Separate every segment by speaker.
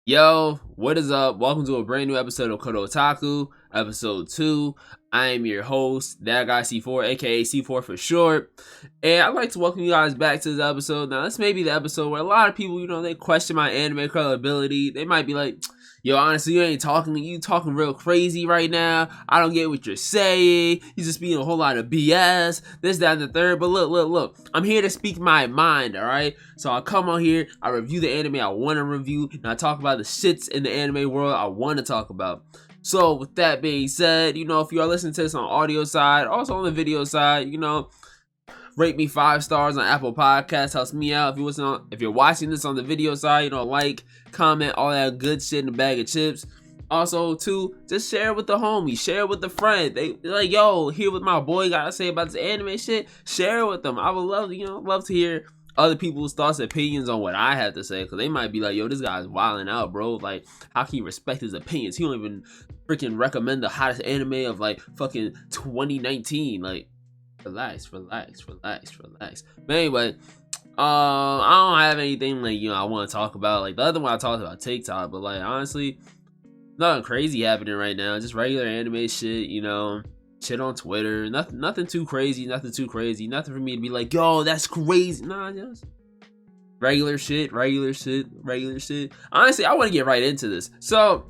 Speaker 1: Yo, what is up? Welcome to a brand new episode of Otaku, episode 2. I am your host, that guy C4, aka C4 for short. And I'd like to welcome you guys back to this episode. Now, this may be the episode where a lot of people, they question my anime credibility. They might be like, yo, honestly, you talking real crazy right now. I don't get what you're saying. You just being a whole lot of BS, this, that, and the third. But look. I'm here to speak my mind, alright? So I come on here, I review the anime I want to review, and I talk about the shits in the anime world I want to talk about. So with that being said, if you are listening to this on audio side, also on the video side, rate me 5 stars on Apple Podcasts, helps me out. If you're watching this on the video side, like, comment, all that good shit in a bag of chips. Also, too, just share it with the homies, share it with the friend. They like, yo, hear what my boy got to say about this anime shit. Share it with them. I would love, love to hear other people's thoughts and opinions on what I have to say, because they might be like, yo, this guy's wilding out, bro. Like, how can you respect his opinions? He don't even freaking recommend the hottest anime of like fucking 2019. Like, relax. But anyway, I don't have anything like I want to talk about. Like the other one I talked about TikTok, but like honestly, nothing crazy happening right now. Just regular anime shit, shit on Twitter. Nothing too crazy. Nothing for me to be like, yo, that's crazy. Nah, just regular shit. Honestly, I want to get right into this. So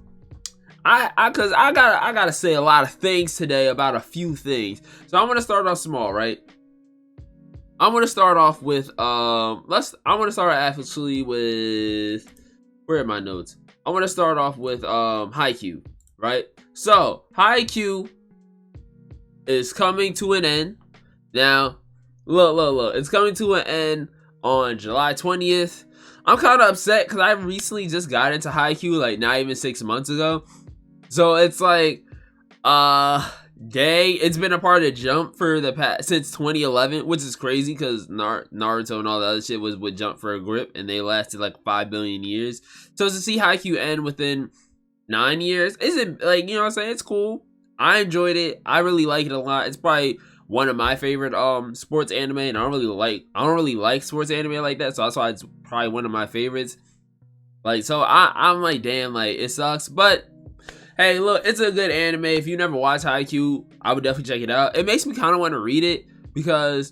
Speaker 1: cause I gotta say a lot of things today about a few things. So I'm gonna start off small, right? I'm gonna start off with actually with, where are my notes? I'm gonna start off with Haikyuu, right? So Haikyuu is coming to an end. Now, look, it's coming to an end on July 20th. I'm kind of upset because I recently just got into Haikyuu, like not even 6 months ago. So it's like, it's been a part of Jump for the past, since 2011, which is crazy because Naruto and all the other shit was with Jump for a grip, and they lasted like 5 billion years. So to see Haikyuu end within 9 years, isn't like, what I'm saying? It's cool. I enjoyed it. I really like it a lot. It's probably one of my favorite sports anime, and I don't really like sports anime like that, so that's why it's probably one of my favorites. Like, so I'm like, damn, like it sucks, but hey, look, it's a good anime. If you never watched Haikyuu, I would definitely check it out. It makes me kind of want to read it because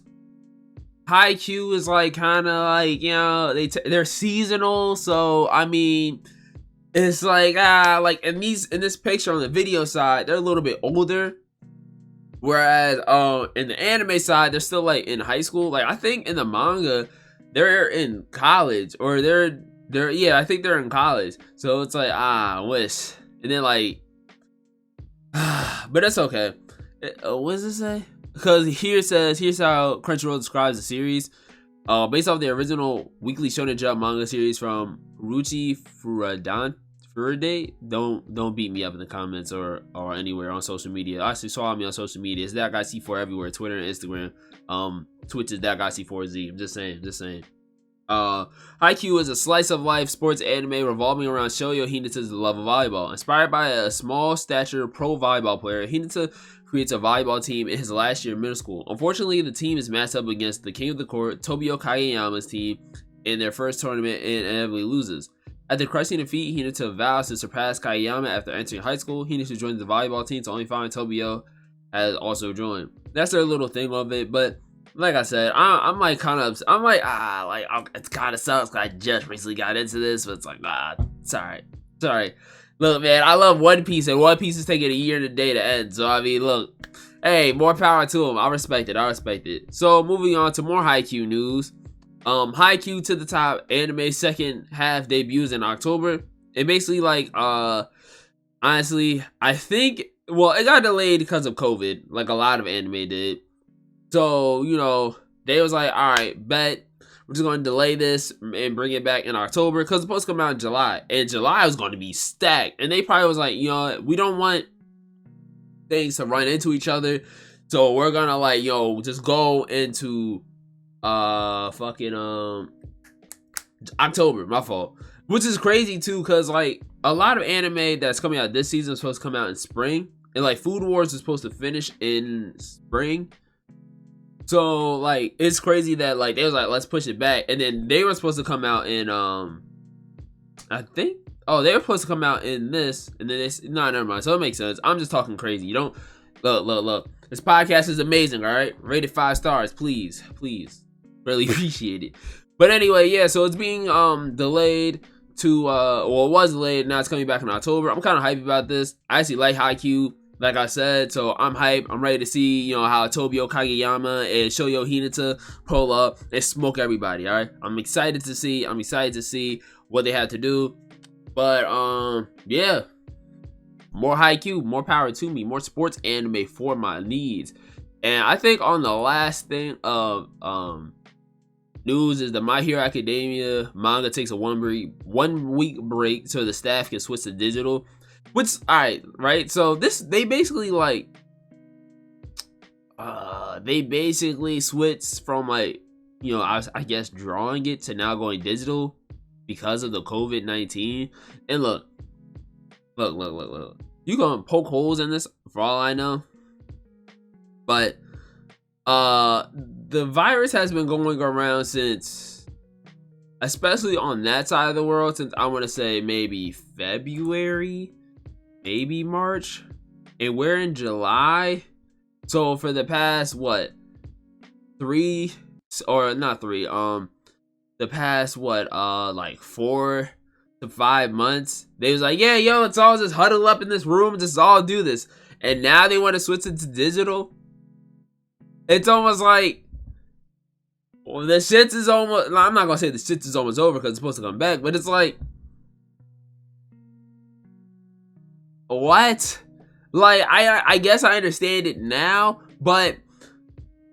Speaker 1: Haikyuu is like kind of like, they're seasonal. So I mean, it's like like in this picture on the video side, they're a little bit older, whereas in the anime side, they're still like in high school. Like I think in the manga, they're in college, or I think they're in college. So it's like I wish. And then like, but that's okay. What does it say? Because here it says, here's how Crunchyroll describes the series. Based off the original weekly Shonen Jump manga series from Ruchi Furude. Don't beat me up in the comments or anywhere on social media. Actually, follow me on social media. It's that guy C4 everywhere, Twitter and Instagram. Twitch is that guy C4Z. I'm just saying. Haikyuu is a slice of life sports anime revolving around Shoyo Hinata's love of volleyball. Inspired by a small stature pro volleyball player, Hinata creates a volleyball team in his last year of middle school. Unfortunately, the team is matched up against the king of the court, Tobio Kageyama's team, in their first tournament and inevitably loses. After crushing defeat, Hinata vows to surpass Kageyama after entering high school. Hinata joins the volleyball team to only find Tobio has also joined. That's their little thing of it, but like I said, I'm like kind of, it kind of sucks because I just recently got into this, but it's like, it's alright. Look, man, I love One Piece, and One Piece is taking a year and a day to end, so I mean, look, hey, more power to them. I respect it. So, moving on to more Haikyuu news. Haikyuu to the top anime second half debuts in October. It basically like, honestly, I think, well, it got delayed because of COVID, like a lot of anime did. So, they was like, all right, bet. We're just going to delay this and bring it back in October because it's supposed to come out in July. And July was going to be stacked. And they probably was like, we don't want things to run into each other. So we're going to like, just go into October. My fault. Which is crazy too because like a lot of anime that's coming out this season is supposed to come out in spring. And like Food Wars is supposed to finish in spring. So, like, it's crazy that, like, they was like, let's push it back. And then they were supposed to come out in, I think Oh, they were supposed to come out in this, and then it's no, never mind. So it makes sense. I'm just talking crazy. You don't look. This podcast is amazing. All right, rated 5 stars, please. Really appreciate it. But anyway, yeah. So it's being delayed to well, it was delayed. Now it's coming back in October. I'm kind of hyped about this. I actually like Haikyuu, like I said. So I'm hyped. I'm ready to see how Tobio Kageyama and Shoyo Hinata pull up and smoke everybody. All right, I'm excited to see what they have to do. But yeah, more Haikyuu, more power to me, more sports anime for my needs. And I think on the last thing of news is the My Hero Academia manga takes a 1 week break so the staff can switch to digital. Which, alright, right? So they basically switched from I guess drawing it to now going digital because of the COVID-19. And look. You gonna poke holes in this for all I know. But the virus has been going around since, especially on that side of the world, since I want to say maybe February, maybe March, and we're in July. So for the past the past 4 to 5 months, they was like, yeah, yo, let's all just huddle up in this room and just all do this. And now they want to switch it to digital. It's almost like, well, the shit is almost, I'm not gonna say the shit is almost over because it's supposed to come back, but it's like, what? Like, I guess I understand it now, but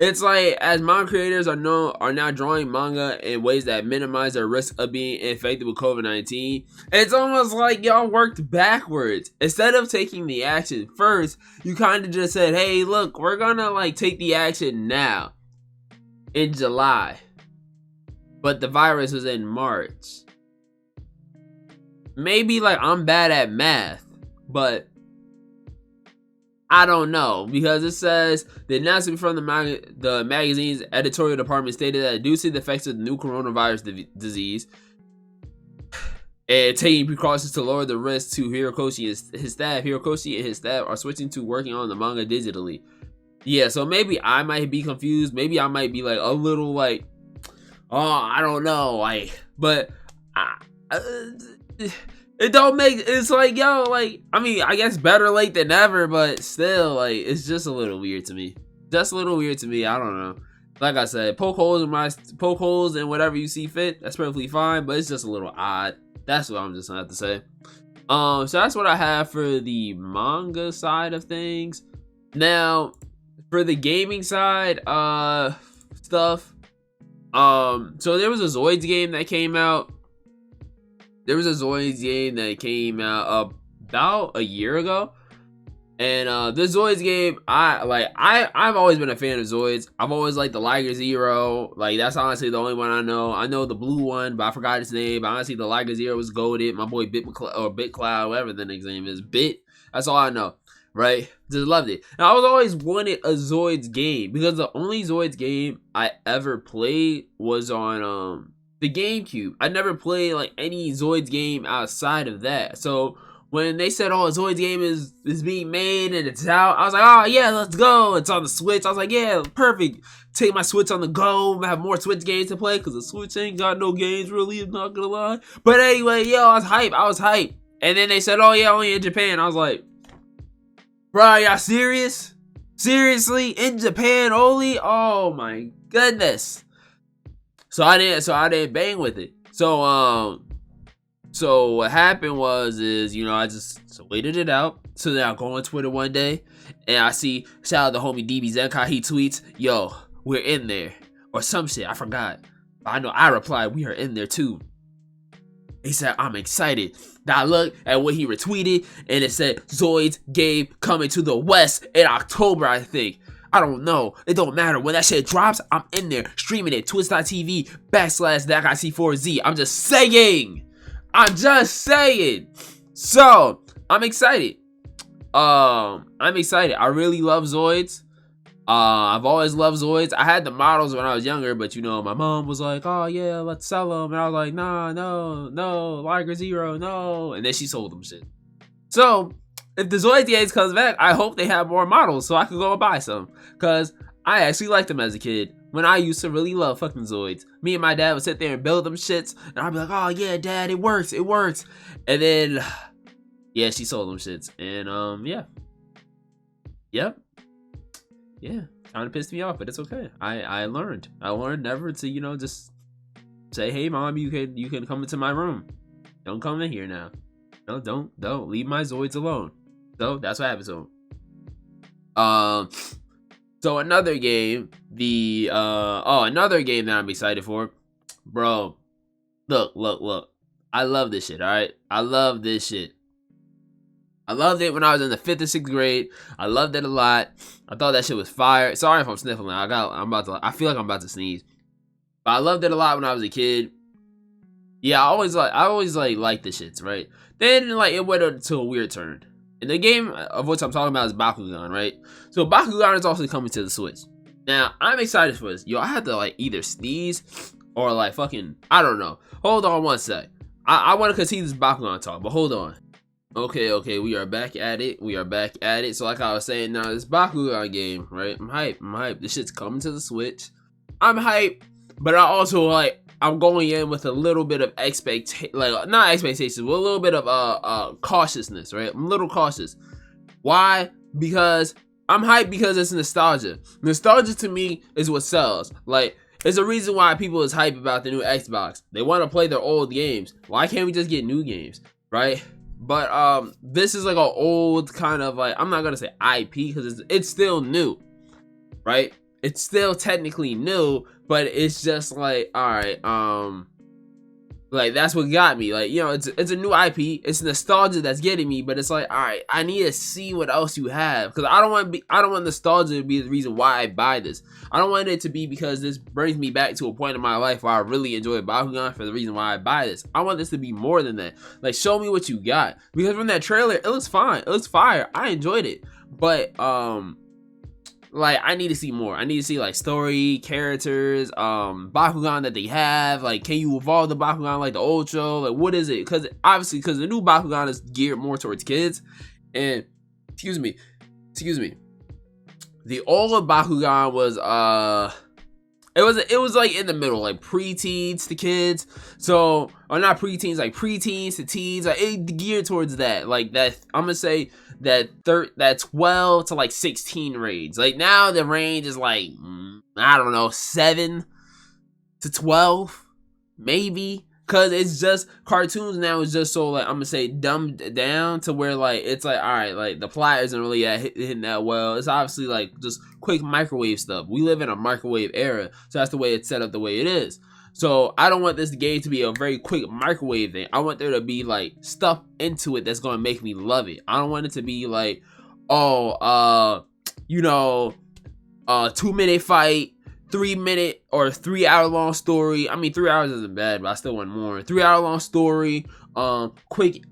Speaker 1: it's like, as manga creators are now drawing manga in ways that minimize their risk of being infected with COVID-19. It's almost like y'all worked backwards. Instead of taking the action first, you kind of just said, hey, look, we're gonna take the action now in July. But the virus was in March. Maybe I'm bad at math, but I don't know, because it says the announcement from the magazine's editorial department stated that due to the effects of the new coronavirus disease and taking precautions to lower the risk to Hirokoshi and his staff are switching to working on the manga digitally. Yeah, so maybe I might be confused. Maybe I might be a little oh, I don't know, but it don't make, it's yo, I mean, I guess better late than never, but still, it's just a little weird to me. I don't know. Like I said, poke holes in whatever you see fit. That's perfectly fine, but it's just a little odd. That's what I'm just gonna have to say. So that's what I have for the manga side of things. Now, for the gaming side, stuff. So there was a Zoids game that came out. About a year ago. And the Zoids game, I've always been a fan of Zoids. I've always liked the Liger Zero. That's honestly the only one I know. I know the blue one, but I forgot his name. But honestly, the Liger Zero was goated. My boy BitCloud, whatever the next name is. That's all I know. Right? Just loved it. And I was always wanted a Zoids game, because the only Zoids game I ever played was on the GameCube. I never played any Zoids game outside of that. So when they said, oh, a Zoids game is being made and it's out, I was like, oh yeah, let's go. It's on the Switch. I was like, yeah, perfect. Take my Switch on the go. I have more Switch games to play because the Switch ain't got no games really, I'm not gonna lie. But anyway, yo, I was hyped. And then they said, oh yeah, only in Japan. I was like, bro, y'all serious? Seriously? In Japan only? Oh my goodness. So I didn't bang with it. So what happened was I just waited it out. So then I go on Twitter one day and I see, shout out to homie DB Zenkai, he tweets, yo, we're in there. Or some shit, I forgot. I know I replied, we are in there too. He said, I'm excited. Now I looked at what he retweeted and it said, Zoids game coming to the West in October, I think. I don't know. It don't matter. When that shit drops, I'm in there streaming it. Twitch.tv/ThatGuyC4Z. I'm just saying. So, I'm excited. I really love Zoids. I've always loved Zoids. I had the models when I was younger, but you know, my mom was like, "Oh yeah, let's sell them," and I was like, "Nah, no, like Rezero, no," and then she sold them shit. So if the Zoids DX comes back, I hope they have more models so I can go and buy some, cause I actually liked them as a kid. When I used to really love fucking Zoids, me and my dad would sit there and build them shits, and I'd be like, "Oh yeah, Dad, it works," and then yeah, she sold them shits, and yep. Kind of pissed me off, but it's okay. I learned never to, you know, just say, "Hey mom, you can come into my room. Don't come in here now. No, don't leave my Zoids alone." So that's what happened to him. So another game, another game that I'm excited for, bro. Look. I love this shit. All right, I love this shit. I loved it when I was in the 5th or 6th grade. I loved it a lot. I thought that shit was fire. Sorry if I'm sniffling. I feel like I'm about to sneeze. But I loved it a lot when I was a kid. Yeah, I always liked the shits, right? Then like it went to a weird turn. And the game of which I'm talking about is Bakugan, right? So Bakugan is also coming to the Switch. Now, I'm excited for this. Yo, I had to like either sneeze or like fucking, I don't know. Hold on one sec. I want to continue this Bakugan talk, but hold on. Okay, we are back at it. So like I was saying, now this Bakugan game, right? I'm hyped. This shit's coming to the Switch. I'm hyped, but I also I'm going in with a little bit of not expectations, but a little bit of cautiousness, right? I'm a little cautious. Why? Because I'm hyped because it's nostalgia. Nostalgia to me is what sells. Like, there's a reason why people is hyped about the new Xbox. They want to play their old games. Why can't we just get new games, right? But this is like an old kind of like, I'm not gonna say IP because it's still new, right? It's still technically new, but it's just like, all right, like that's what got me. Like, you know, it's a new IP. It's nostalgia that's getting me, but it's like, all right, I need to see what else you have, because I don't want nostalgia to be the reason why I buy this. I don't want it to be because this brings me back to a point in my life where I really enjoy Bakugan for the reason why I buy this. I want this to be more than that. Like, show me what you got, because from that trailer, it looks fine. It looks fire. I enjoyed it, but like, I need to see more. I need to see like story, characters, Bakugan that they have. Like, can you evolve the Bakugan like the old show? Like, what is it? Because obviously, because the new Bakugan is geared more towards kids. And excuse me, the old Bakugan was it was like in the middle, like preteens to kids. So, or not preteens, like preteens to teens. Like, it geared towards that. Like that, I'm gonna say that 12 to like 16 range. Like, now the range is like, I don't know, 7 to 12, maybe. Cause it's just cartoons now is just so, like, I'm gonna say dumbed down to where like it's like, all right, like the plot isn't really hitting that well. It's obviously like just quick microwave stuff. We live in a microwave era, so that's the way it's set up the way it is. So I don't want this game to be a very quick microwave thing. I want there to be like stuff into it that's gonna make me love it. I don't want it to be like, 2-minute fight, 3-minute or 3-hour long story. I mean, 3 hours isn't bad, but I still want more. 3-hour long story, quick,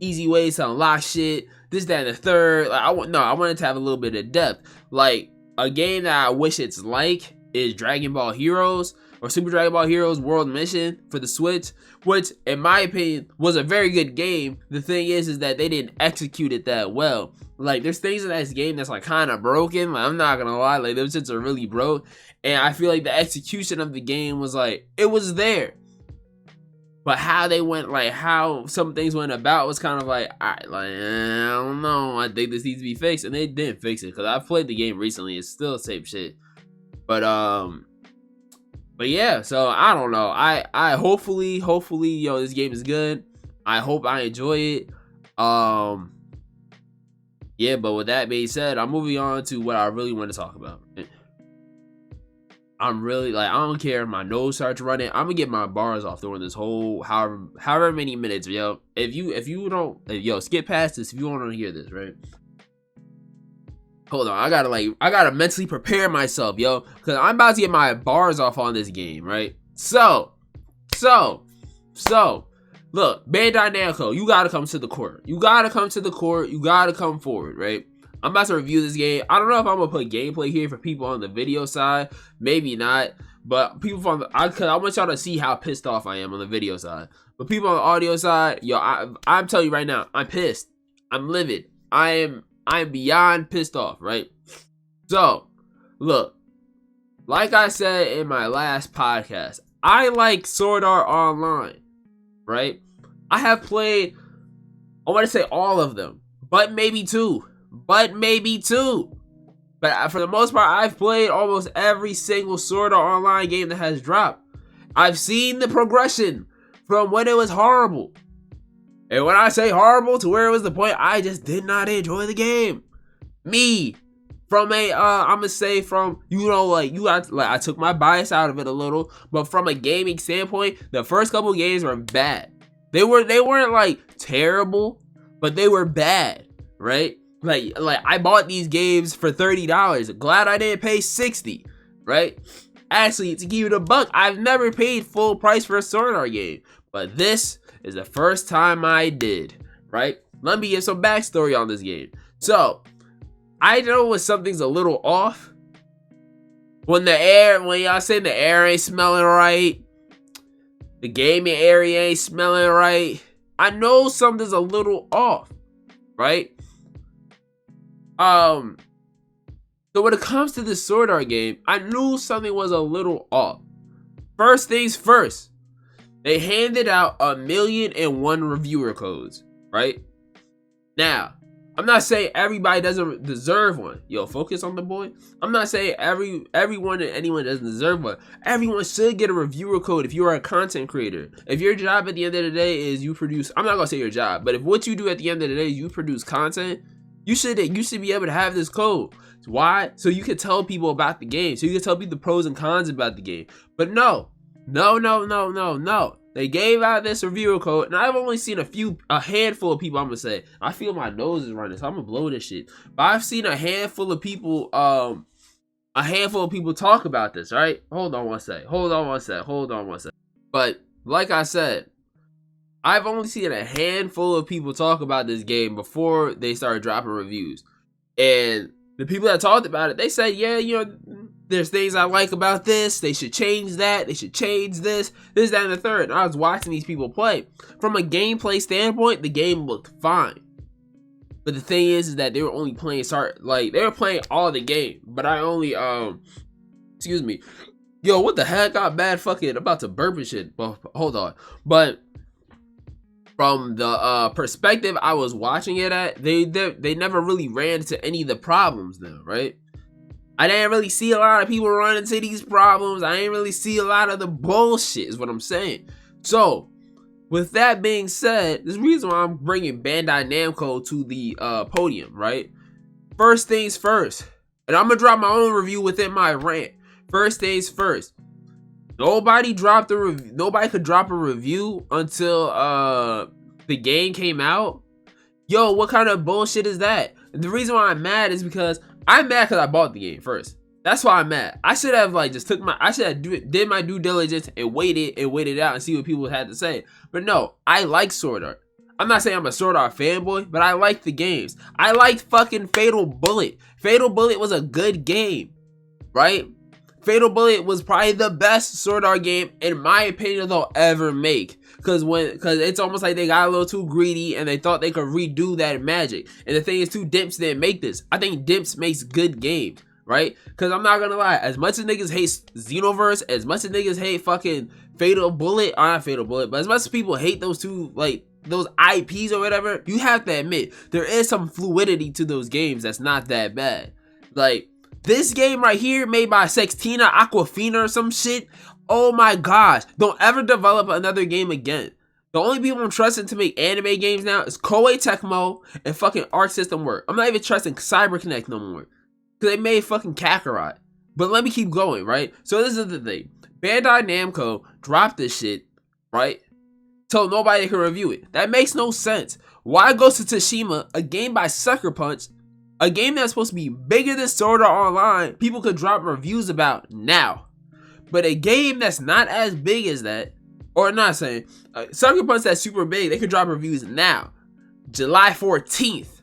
Speaker 1: easy ways to unlock shit, this, that, and the third. Like, I want it to have a little bit of depth. Like, a game that I wish it's like is Dragon Ball Heroes or Super Dragon Ball Heroes World Mission for the Switch, which in my opinion was a very good game. The thing is that they didn't execute it that well. Like, there's things in this game that's like kind of broken. Like, I'm not gonna lie, like those shits are really broke. And I feel like the execution of the game was like, it was there. But how they went, like how some things went about was kind of like, alright, like, I don't know. I think this needs to be fixed. And they didn't fix it. Because I've played the game recently. It's still the same shit. But yeah, so I don't know. I hopefully, yo, this game is good. I hope I enjoy it. Yeah, but with that being said, I'm moving on to what I really want to talk about. I'm really like, I don't care if my nose starts running. I'm gonna get my bars off during this whole however many minutes, yo. If you don't, skip past this if you don't want to hear this, right? Hold on, I gotta mentally prepare myself, yo, because I'm about to get my bars off on this game, right? So, look, Bandai Namco, you gotta come to the court. You gotta come forward, right? I'm about to review this game. I don't know if I'm gonna put gameplay here for people on the video side, maybe not. But people from I want y'all to see how pissed off I am on the video side. But people on the audio side, yo, I'm telling you right now, I'm pissed. I'm livid. I'm beyond pissed off, right? So, look, like I said in my last podcast, I like Sword Art Online, right? I have played, I want to say all of them, but maybe two. But for the most part, I've played almost every single Sword Art Online game that has dropped. I've seen the progression from when it was horrible. And when I say horrible to where it was the point, I just did not enjoy the game. Me. From a, I'm gonna say from, I took my bias out of it a little, but from a gaming standpoint, the first couple games were bad. They weren't like terrible, but they were bad, right? Like I bought these games for $30. Glad I didn't pay $60, right? Actually, to give it a buck, I've never paid full price for a Sword Art game, but this is the first time I did, right? Let me give some backstory on this game. So, I know when something's a little off. When y'all say the air ain't smelling right, the gaming area ain't smelling right, I know something's a little off, right? So when it comes to this Sword Art game, I knew something was a little off. First things first, they handed out 1,000,001 reviewer codes, right? Now, I'm not saying everybody doesn't deserve one. Yo, focus on the boy. I'm not saying everyone and anyone doesn't deserve one. Everyone should get a reviewer code if you are a content creator. If your job at the end of the day is you produce, I'm not gonna say your job, but if what you do at the end of the day is you produce content, you should be able to have this code. Why? So you can tell people about the game. So you can tell people the pros and cons about the game. But no. They gave out this reviewer code, and I've only seen a handful of people. I'm gonna say, I feel my nose is running, so I'm gonna blow this shit. But I've seen a handful of people talk about this. Right? Hold on one sec. But like I said, I've only seen a handful of people talk about this game before they started dropping reviews, and the people that talked about it, they said, yeah, there's things I like about this. They should change that. They should change this, that, and the third. And I was watching these people play. From a gameplay standpoint, the game looked fine. But the thing is that they were only playing they were playing all the game. But I only excuse me. Yo, what the heck? Got bad fucking about to burp and shit. Well, hold on. But from the perspective I was watching it at, they never really ran into any of the problems though, right? I didn't really see a lot of people run into these problems. I didn't really see a lot of the bullshit is what I'm saying. So, with that being said, there's a reason why I'm bringing Bandai Namco to the podium, right? First things first. And I'm going to drop my own review within my rant. First things first. Nobody could drop a review until the game came out. Yo, what kind of bullshit is that? The reason why I'm mad is because I'm mad because I bought the game first. That's why I'm mad. I should have did my due diligence and waited out and see what people had to say. But no, I like Sword Art. I'm not saying I'm a Sword Art fanboy, but I like the games. I liked fucking Fatal Bullet. Fatal Bullet was a good game, right? Fatal Bullet was probably the best Sword Art game, in my opinion, they'll ever make. Cause it's almost like they got a little too greedy and they thought they could redo that magic. And the thing is, Dimps didn't make this. I think Dimps makes good games, right? Cause I'm not gonna lie, as much as niggas hate Xenoverse, as much as niggas hate fucking Fatal Bullet, or not Fatal Bullet, but as much as people hate those two, like those IPs or whatever, you have to admit there is some fluidity to those games that's not that bad. Like this game right here, made by Sextina Aquafina or some shit. Oh my gosh, don't ever develop another game again. The only people I'm trusting to make anime games now is Koei Tecmo and fucking Arc System Works. I'm not even trusting CyberConnect no more, because they made fucking Kakarot. But let me keep going, right? So this is the thing. Bandai Namco dropped this shit, right? Told nobody could review it. That makes no sense. Why Ghost of Tsushima, a game by Sucker Punch, a game that's supposed to be bigger than Sword Art Online, people could drop reviews about now. But a game that's not as big as that, or not saying, Sucker Punch that's super big, they could drop reviews now. July 14th.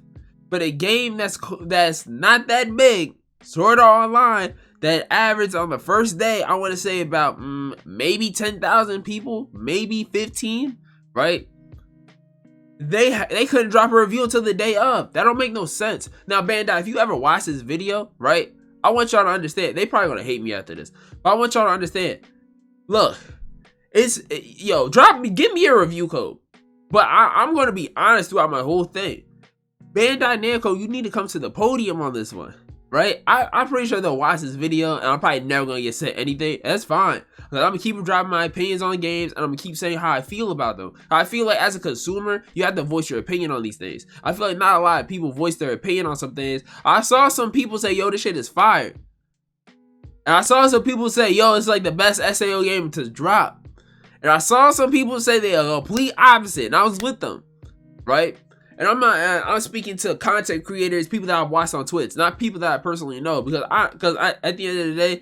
Speaker 1: But a game that's not that big, Sword Art Online, that average on the first day, I want to say about maybe 10,000 people, maybe 15, right? They couldn't drop a review until the day of. That don't make no sense. Now, Bandai, if you ever watch this video, right, I want y'all to understand. They probably gonna hate me after this, but I want y'all to understand. Look, give me a review code. But I'm gonna be honest throughout my whole thing. Bandai Namco, you need to come to the podium on this one, right? I'm pretty sure they'll watch this video, and I'm probably never gonna get sent anything. That's fine. I'm gonna keep dropping my opinions on games, and I'm gonna keep saying how I feel about them. I feel like as a consumer, you have to voice your opinion on these things. I feel like not a lot of people voice their opinion on some things. I saw some people say, yo, this shit is fire. And I saw some people say, yo, it's like the best SAO game to drop. And I saw some people say they are complete opposite, and I was with them, right? And I'm speaking to content creators, people that I've watched on Twitch, not people that I personally know, because I at the end of the day,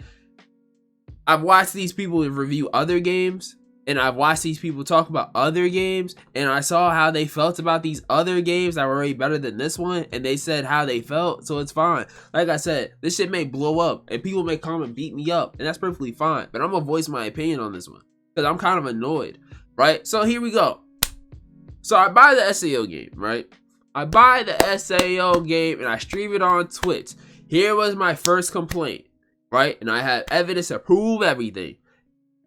Speaker 1: I've watched these people review other games, and I've watched these people talk about other games, and I saw how they felt about these other games that were already better than this one, and they said how they felt, so it's fine. Like I said, this shit may blow up, and people may come and beat me up, and that's perfectly fine, but I'm gonna voice my opinion on this one, because I'm kind of annoyed, right? So here we go. So I buy the SAO game, right? I buy the SAO game, and I stream it on Twitch. Here was my first complaint, right? And I have evidence to prove everything.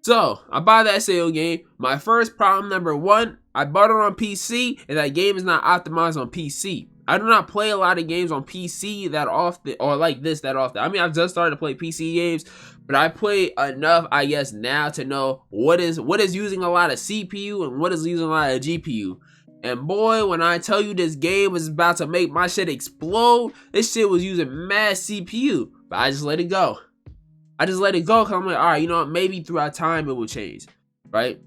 Speaker 1: So, I buy the SAO game. My first problem, number one, I bought it on PC, and that game is not optimized on PC. I do not play a lot of games on PC that often, or like this that often. I mean, I've just started to play PC games, but I play enough, I guess, now to know what is using a lot of CPU and what is using a lot of GPU. And boy, when I tell you this game was about to make my shit explode, this shit was using mad CPU. But I just let it go. I just let it go because I'm like, all right, you know what? Maybe throughout time it will change, right?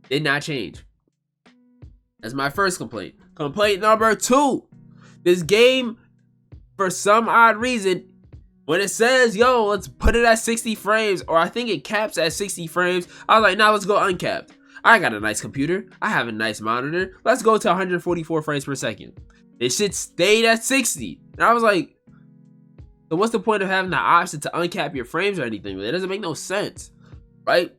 Speaker 1: Did not change. That's my first complaint. Complaint number two. This game, for some odd reason, when it says, yo, let's put it at 60 frames, or I think it caps at 60 frames, I was like, nah, let's go uncapped. I got a nice computer. I have a nice monitor. Let's go to 144 frames per second. This shit stayed at 60. And I was like, so what's the point of having the option to uncap your frames or anything? It doesn't make no sense, right?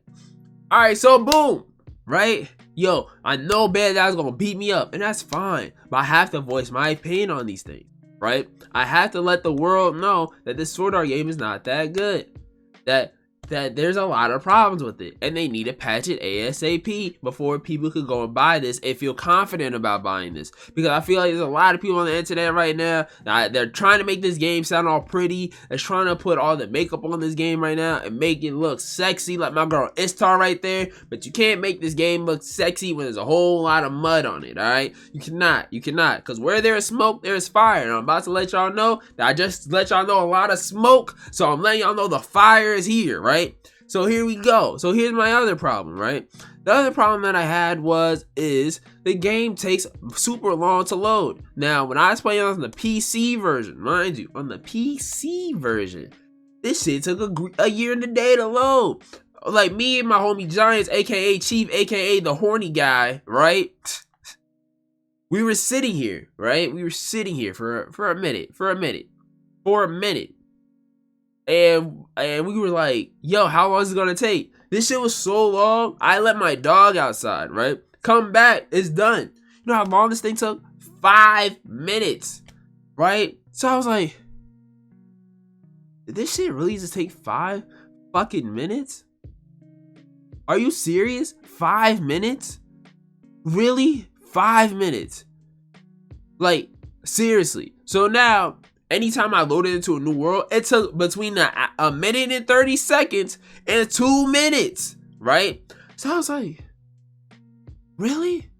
Speaker 1: All right, so boom, right? Yo, I know Bandai's gonna beat me up, and that's fine. But I have to voice my opinion on these things, right? I have to let the world know that this Sword Art game is not that good. That there's a lot of problems with it, and they need to patch it ASAP before people could go and buy this and feel confident about buying this. Because I feel like there's a lot of people on the internet right now that they're trying to make this game sound all pretty. They're trying to put all the makeup on this game right now and make it look sexy, like my girl Istar right there. But you can't make this game look sexy when there's a whole lot of mud on it, alright? You cannot, because where there is smoke, there is fire. And I'm about to let y'all know that I just let y'all know a lot of smoke, so I'm letting y'all know the fire is here, right? So here we go. So here's my other problem, right? The other problem that I had is the game takes super long to load. Now, when I was playing on the PC version, mind you, on the PC version, this shit took a year and a day to load. Like me and my homie Giants, aka Chief, aka the horny guy, right? We were sitting here, right? We were sitting here for a minute. And we were like, yo, how long is it gonna take? This shit was so long. I let my dog outside, right? Come back, it's done. You know how long this thing took? 5 minutes, right? So I was like, did this shit really just take 5 fucking minutes? Are you serious? 5 minutes? Really? 5 minutes? Like, seriously. So now, anytime I loaded into a new world, it took between a minute and 30 seconds and 2 minutes, right? So I was like, really?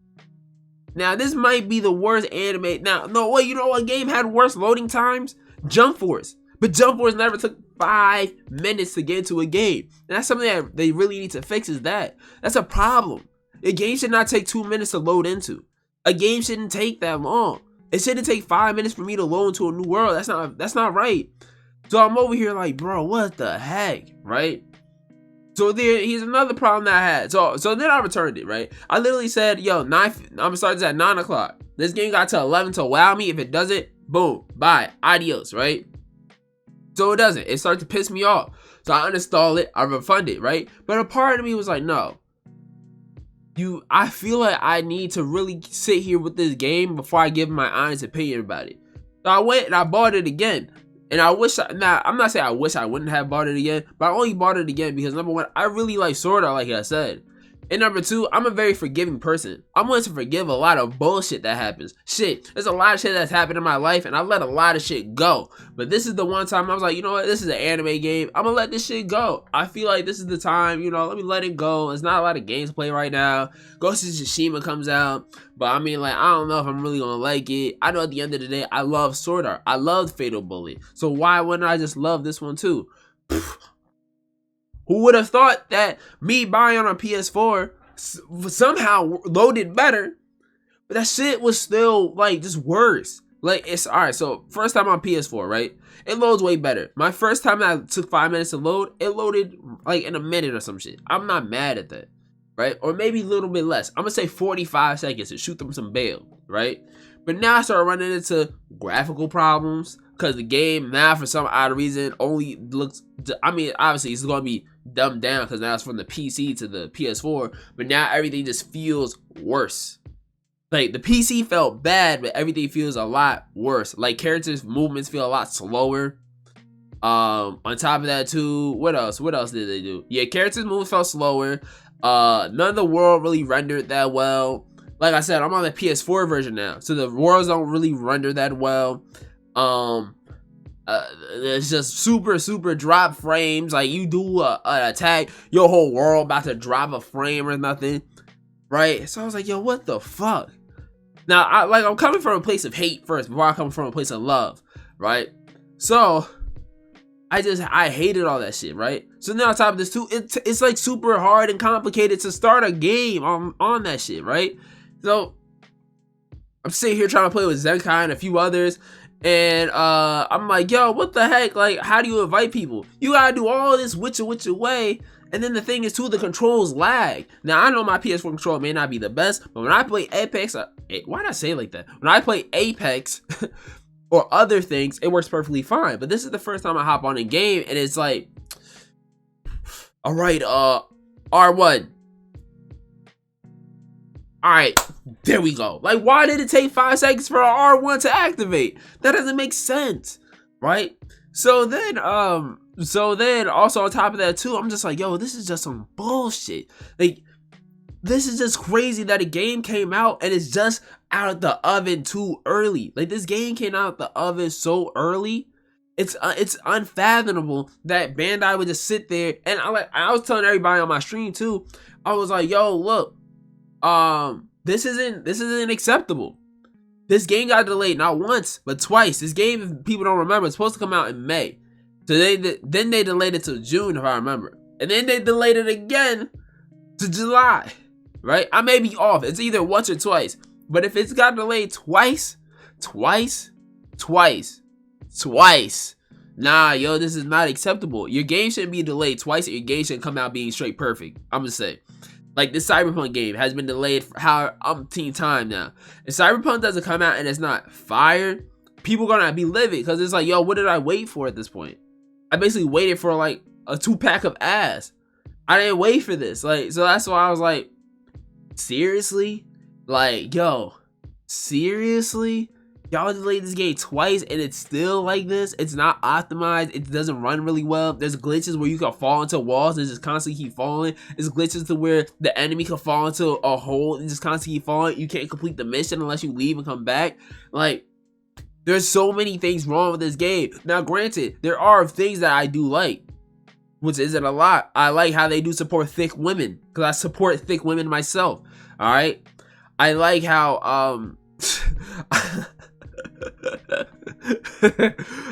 Speaker 1: Now, this might be the worst anime. Now, no, wait, you know what game had worse loading times? Jump Force. But Jump Force never took 5 minutes to get into a game. And that's something that they really need to fix is that. That's a problem. A game should not take 2 minutes to load into. A game shouldn't take that long. It shouldn't take 5 minutes for me to load into a new world. That's not right. So I'm over here like, bro, what the heck, right? So here's another problem that I had. So then I returned it, right? I literally said, yo, I'm gonna start this at 9 o'clock. This game got to 11 to wow me. If it doesn't, Boom, bye, adios, right? So it doesn't. It started to piss me off. So I uninstalled it, I refund it, right? But a part of me was like, no. I feel like I need to really sit here with this game before I give my honest opinion about it. So I went and I bought it again. And I wish, I'm not saying I wish I wouldn't have bought it again, but I only bought it again because number one, I really like Sword Art, like I said. And number two, I'm a very forgiving person. I'm willing to forgive a lot of bullshit that happens. Shit, there's a lot of shit that's happened in my life, and I let a lot of shit go. But this is the one time I was like, you know what, this is an anime game. I'm gonna let this shit go. I feel like this is the time, you know, let me let it go. There's not a lot of games to play right now. Ghost of Tsushima comes out, but I mean, like, I don't know if I'm really gonna like it. I know at the end of the day, I love Sword Art. I love Fatal Bullet. So why wouldn't I just love this one too? Who would have thought that me buying on a PS4 somehow loaded better, but that shit was still like just worse. Like, it's alright. So first time on PS4, right? It loads way better. My first time that took 5 minutes to load, it loaded like in a minute or some shit. I'm not mad at that, right? Or maybe a little bit less. I'm gonna say 45 seconds to shoot them some bail, right? But now I started running into graphical problems because the game now, for some odd reason, only looks. I mean, obviously it's gonna be dumbed down because now it's from the PC to the PS4, but now everything just feels worse. Like, the PC felt bad, but everything feels a lot worse. Like, characters' movements feel a lot slower. On top of that too, what else did they do? Yeah, characters' movements felt slower. None of the world really rendered that well. Like I said, I'm on the PS4 version now, so the worlds don't really render that well. It's just super drop frames. Like, you do an attack, your whole world about to drop a frame or nothing, right? So I was like, yo, what the fuck? Now, I'm coming from a place of hate first before I come from a place of love, right? So I hated all that shit, right? So now on top of this too, it's like super hard and complicated to start a game on that shit, right? So I'm sitting here trying to play with Zenkai and a few others, and I'm like, yo, what the heck? Like, how do you invite people? You gotta do all this which way. And then the thing is too, the controls lag. Now, I know my PS4 controller may not be the best, but when I play Apex, why did I say it like that? When I play Apex or other things, it works perfectly fine. But this is the first time I hop on a game, and it's like, all right, R1. All right, there we go. Like, why did it take 5 seconds for R1 to activate? That doesn't make sense, right? So then also on top of that too, I'm just like, yo, this is just some bullshit. Like, this is just crazy that a game came out and it's just out of the oven too early. Like, this game came out of the oven so early. It's unfathomable that Bandai would just sit there, and I was telling everybody on my stream too. I was like, yo, look, this isn't acceptable. This game got delayed not once but twice. This game, if people don't remember, it's supposed to come out in May. So then they delayed it to June, if I remember. And then they delayed it again to July, right? I may be off. It's either once or twice. But if it's got delayed twice, nah, yo, this is not acceptable. Your game shouldn't be delayed twice, and your game should come out being straight perfect. I'm gonna say. Like, this Cyberpunk game has been delayed for how umpteen time now. If Cyberpunk doesn't come out and it's not fired, people gonna be livid because it's like, yo, what did I wait for at this point? I basically waited for like a 2-pack of ass. I didn't wait for this. Like, so that's why I was like, seriously? Like, yo, seriously? Y'all delayed this game twice and it's still like this? It's not optimized. It doesn't run really well. There's glitches where you can fall into walls and just constantly keep falling. There's glitches to where the enemy can fall into a hole and just constantly keep falling. You can't complete the mission unless you leave and come back. Like, there's so many things wrong with this game. Now, granted, there are things that I do like, which isn't a lot. I like how they do support thick women, because I support thick women myself. All right? I like how,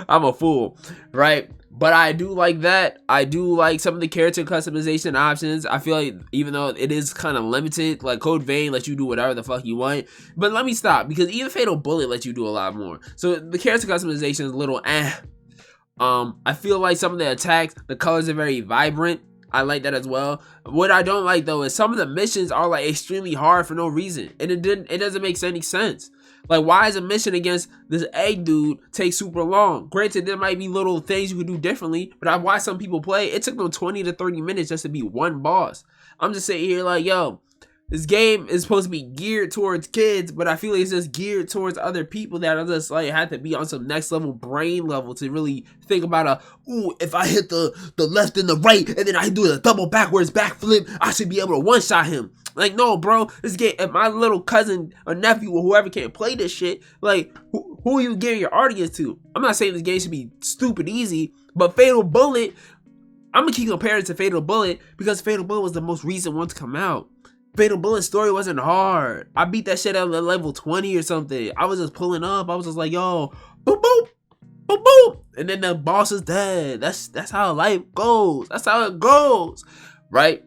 Speaker 1: I'm a fool, right? But I do like that. I do like some of the character customization options. I feel like even though it is kind of limited, like Code Vein lets you do whatever the fuck you want. But let me stop, because even Fatal Bullet lets you do a lot more. So the character customization is a little I feel like some of the attacks, the colors are very vibrant. I like that as well. What I don't like though is some of the missions are like extremely hard for no reason, and it doesn't make any sense. Like, why is a mission against this egg dude take super long? Granted, there might be little things you could do differently, but I've watched some people play. It took them 20 to 30 minutes just to beat one boss. I'm just sitting here like, yo, this game is supposed to be geared towards kids, but I feel like it's just geared towards other people that are just like have to be on some next level brain level to really think about ooh, if I hit the left and the right and then I do a double backwards backflip, I should be able to one-shot him. Like, no, bro, this game, if my little cousin or nephew or whoever can't play this shit, like, who are you giving your audience to? I'm not saying this game should be stupid easy, but Fatal Bullet, I'm gonna keep comparing it to Fatal Bullet because Fatal Bullet was the most recent one to come out. Fatal Bullet's story wasn't hard. I beat that shit at level 20 or something. I was just pulling up. I was just like, yo, boop, boop, boop, boop. And then the boss is dead. That's how life goes. That's how it goes. Right?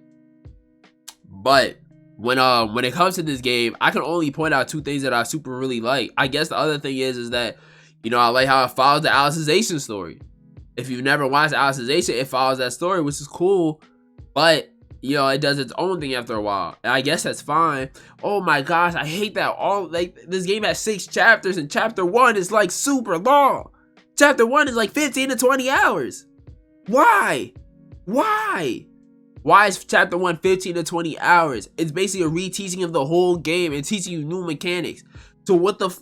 Speaker 1: But when it comes to this game, I can only point out two things that I super really like. I guess the other thing is that, you know, I like how it follows the Alicization story. If you've never watched Alicization, it follows that story, which is cool. But you know, it does its own thing after a while. And I guess that's fine. Oh my gosh, I hate that this game has 6 chapters and chapter 1 is like super long. Chapter 1 is like 15 to 20 hours. Why? Why? Why is chapter 1 15 to 20 hours? It's basically a reteaching of the whole game and teaching you new mechanics. So what the,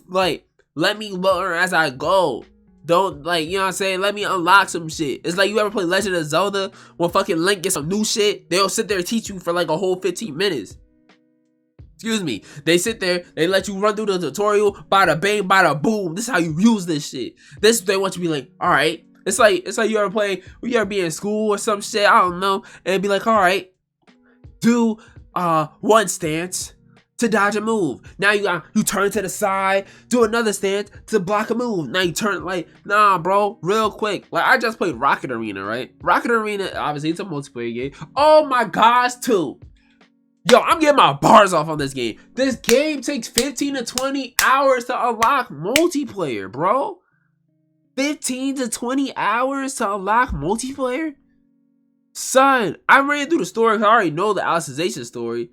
Speaker 1: let me learn as I go. Don't, you know what I'm saying? Let me unlock some shit. It's like, you ever play Legend of Zelda? When fucking Link gets some new shit, they'll sit there and teach you for like a whole 15 minutes. Excuse me. They sit there, they let you run through the tutorial, bada bang, bada boom. This is how you use this shit. This they want you to be like, alright. It's like you ever be in school or some shit, I don't know, and be like, alright, do one stance to dodge a move. Now you turn to the side, do another stance to block a move. Now you turn, nah, bro, real quick. Like, I just played Rocket Arena, right? Rocket Arena, obviously, it's a multiplayer game. Oh my gosh, too. Yo, I'm getting my bars off on this game. This game takes 15 to 20 hours to unlock multiplayer, bro. 15 to 20 hours to unlock multiplayer? Son, I ran through the story. I already know the Alicization story.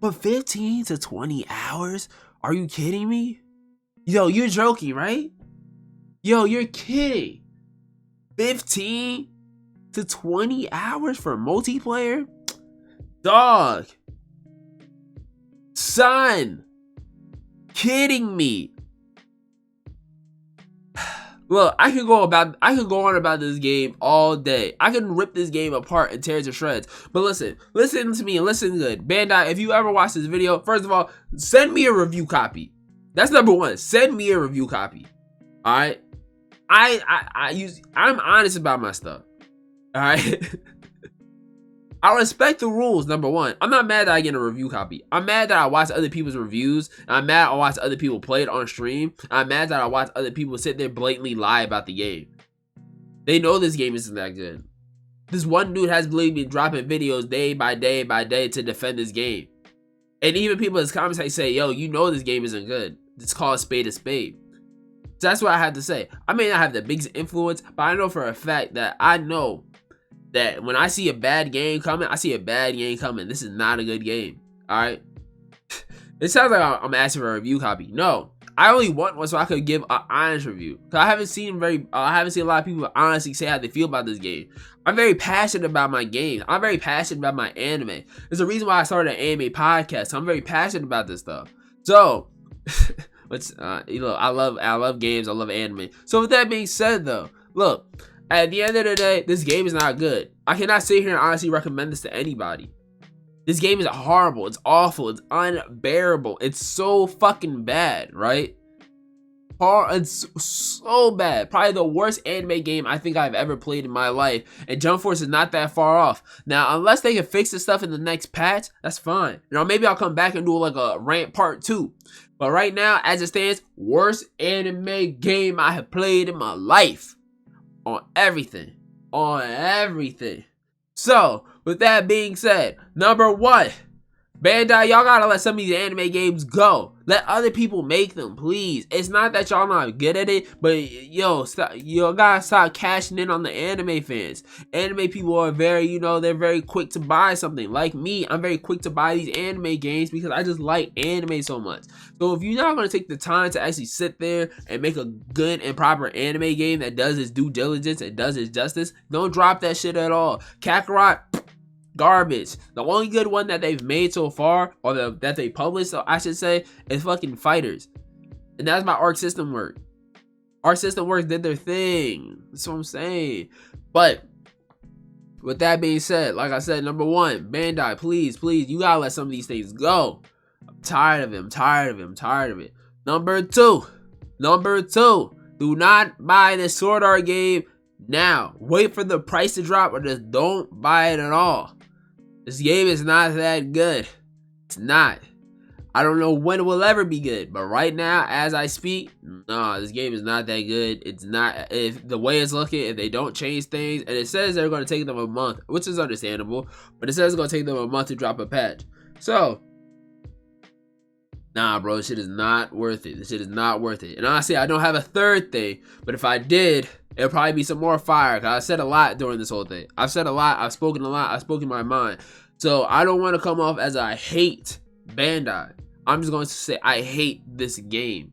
Speaker 1: But 15 to 20 hours? Are you kidding me? Yo, you're joking, right? Yo, you're kidding. 15 to 20 hours for multiplayer? Dog. Son. Kidding me. Look, I could go on about this game all day. I can rip this game apart and tear it to shreds. But listen to me and listen good. Bandai, if you ever watch this video, first of all, send me a review copy. That's number one. Send me a review copy. All right. I'm honest about my stuff. All right. I respect the rules, number one. I'm not mad that I get a review copy. I'm mad that I watch other people's reviews. I'm mad I watch other people play it on stream. I'm mad that I watch other people sit there blatantly lie about the game. They know this game isn't that good. This one dude has believed me dropping videos day by day by day to defend this game. And even people in his comments, they say, yo, you know this game isn't good. It's called spade a spade. So that's what I have to say. I may not have the biggest influence, but I know for a fact that I know that when I see a bad game coming, I see a bad game coming. This is not a good game. Alright? It sounds like I'm asking for a review copy. No. I only want one so I could give an honest review. Cause I haven't seen a lot of people honestly say how they feel about this game. I'm very passionate about my game. I'm very passionate about my anime. There's a reason why I started an anime podcast. I'm very passionate about this stuff. So you know, I love games, I love anime. So with that being said though, look, at the end of the day, this game is not good. I cannot sit here and honestly recommend this to anybody. This game is horrible. It's awful. It's unbearable. It's so fucking bad, right? It's so bad. Probably the worst anime game I think I've ever played in my life. And Jump Force is not that far off. Now, unless they can fix this stuff in the next patch, that's fine. You know, maybe I'll come back and do like a rant part 2. But right now, as it stands, worst anime game I have played in my life. On everything. So, with that being said, number 1, Bandai, y'all gotta let some of these anime games go. Let other people make them, please. It's not that y'all not good at it, but yo, you gotta stop cashing in on the anime fans. Anime people are very, they're very quick to buy something. Like me, I'm very quick to buy these anime games because I just like anime so much. So if you're not gonna take the time to actually sit there and make a good and proper anime game that does its due diligence and does its justice, don't drop that shit at all. Kakarot, garbage. The only good one that they've made so far, or that they published, so I should say, is fucking Fighters. And that's my Arc System Works. Arc System Works did their thing. That's what I'm saying. But with that being said, like I said, number one, Bandai, please, you gotta let some of these things go. I'm tired of it. Number two, do not buy this Sword Art game now. Wait for the price to drop, or just don't buy it at all. This game is not that good. It's not. I don't know when it will ever be good, but right now, as I speak, no, this game is not that good. It's not. If the way it's looking, if they don't change things, and it says they're going to take them a month, which is understandable, but it says it's going to take them a month to drop a patch. So, nah, bro, this shit is not worth it. This shit is not worth it. And honestly, I don't have a third thing, but if I did, it'll probably be some more fire, because I said a lot during this whole thing. I've said a lot. I've spoken a lot. I've spoken my mind. So I don't want to come off as I hate Bandai. I'm just going to say I hate this game.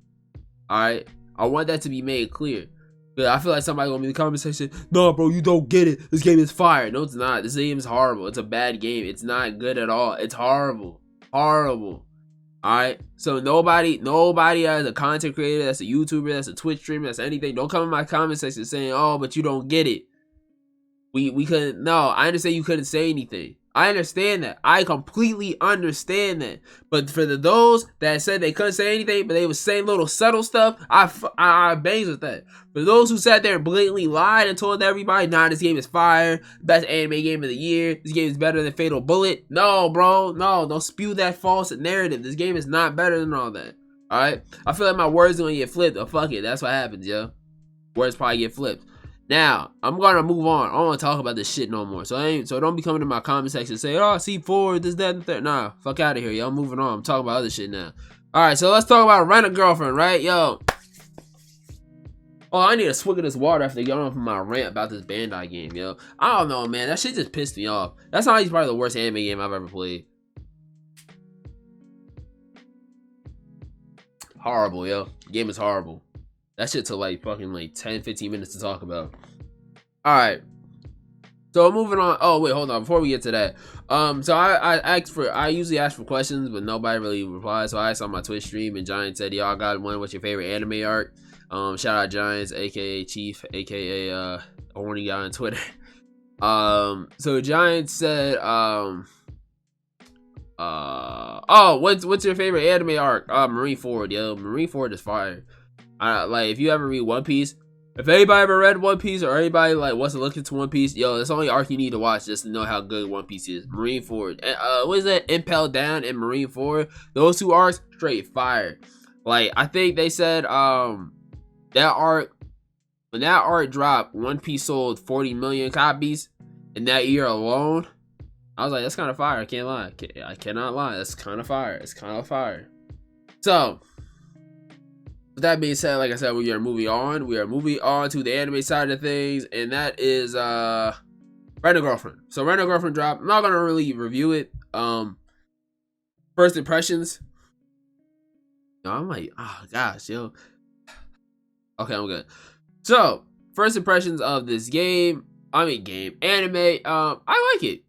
Speaker 1: Alright? I want that to be made clear. But I feel like somebody gonna be in the comment section, no, bro, you don't get it. This game is fire. No, it's not. This game is horrible. It's a bad game. It's not good at all. It's horrible. Horrible. Alright? So nobody as a content creator, that's a YouTuber, that's a Twitch streamer, that's anything, don't come in my comment section saying, oh, but you don't get it. We couldn't. No, I understand you couldn't say anything. I understand that. I completely understand that. But for those that said they couldn't say anything, but they was saying little subtle stuff, I bangs with that. For those who sat there and blatantly lied and told everybody, nah, this game is fire, best anime game of the year, this game is better than Fatal Bullet. No, bro, no, don't spew that false narrative. This game is not better than all that. Alright? I feel like my words gonna get flipped. Oh, fuck it. That's what happens, yo. Words probably get flipped. Now, I'm gonna move on. I don't want to talk about this shit no more. So don't be coming to my comment section and say, oh, C4, this, that, and that. Nah, fuck out of here, yo. I'm moving on. I'm talking about other shit now. Alright, so let's talk about Rent a Girlfriend, right? Yo. Oh, I need a swig of this water after getting off my rant about this Bandai game, yo. I don't know, man. That shit just pissed me off. That's honestly probably the worst anime game I've ever played. Horrible, yo. The game is horrible. That shit took like fucking like 10-15 minutes to talk about. Alright. So moving on. Oh wait, hold on. Before we get to that. So I usually ask for questions, but nobody really replies. So I asked on my Twitch stream, and Giant said, y'all got one, what's your favorite anime art? Shout out Giants, aka Chief, aka horny guy on Twitter. So Giant said, what's your favorite anime arc? Marineford, yo. Marineford is fire. Like, if you ever read One Piece, if anybody ever read One Piece, or anybody like wants to look into One Piece, yo, that's the only arc you need to watch just to know how good One Piece is. Marineford. What is that? Impel Down and Marineford. Those two arcs, straight fire. Like, I think they said when that arc dropped, One Piece sold 40 million copies in that year alone. I was like, that's kind of fire. I can't lie. I cannot lie. That's kind of fire. It's kind of fire. So, with that being said, like I said, we are moving on. We are moving on to the anime side of things, and that is Rent a Girlfriend. So Rent a Girlfriend dropped. I'm not gonna really review it. First impressions. No, I'm like, oh gosh, yo. Okay, I'm good. So, first impressions of this anime. I like it.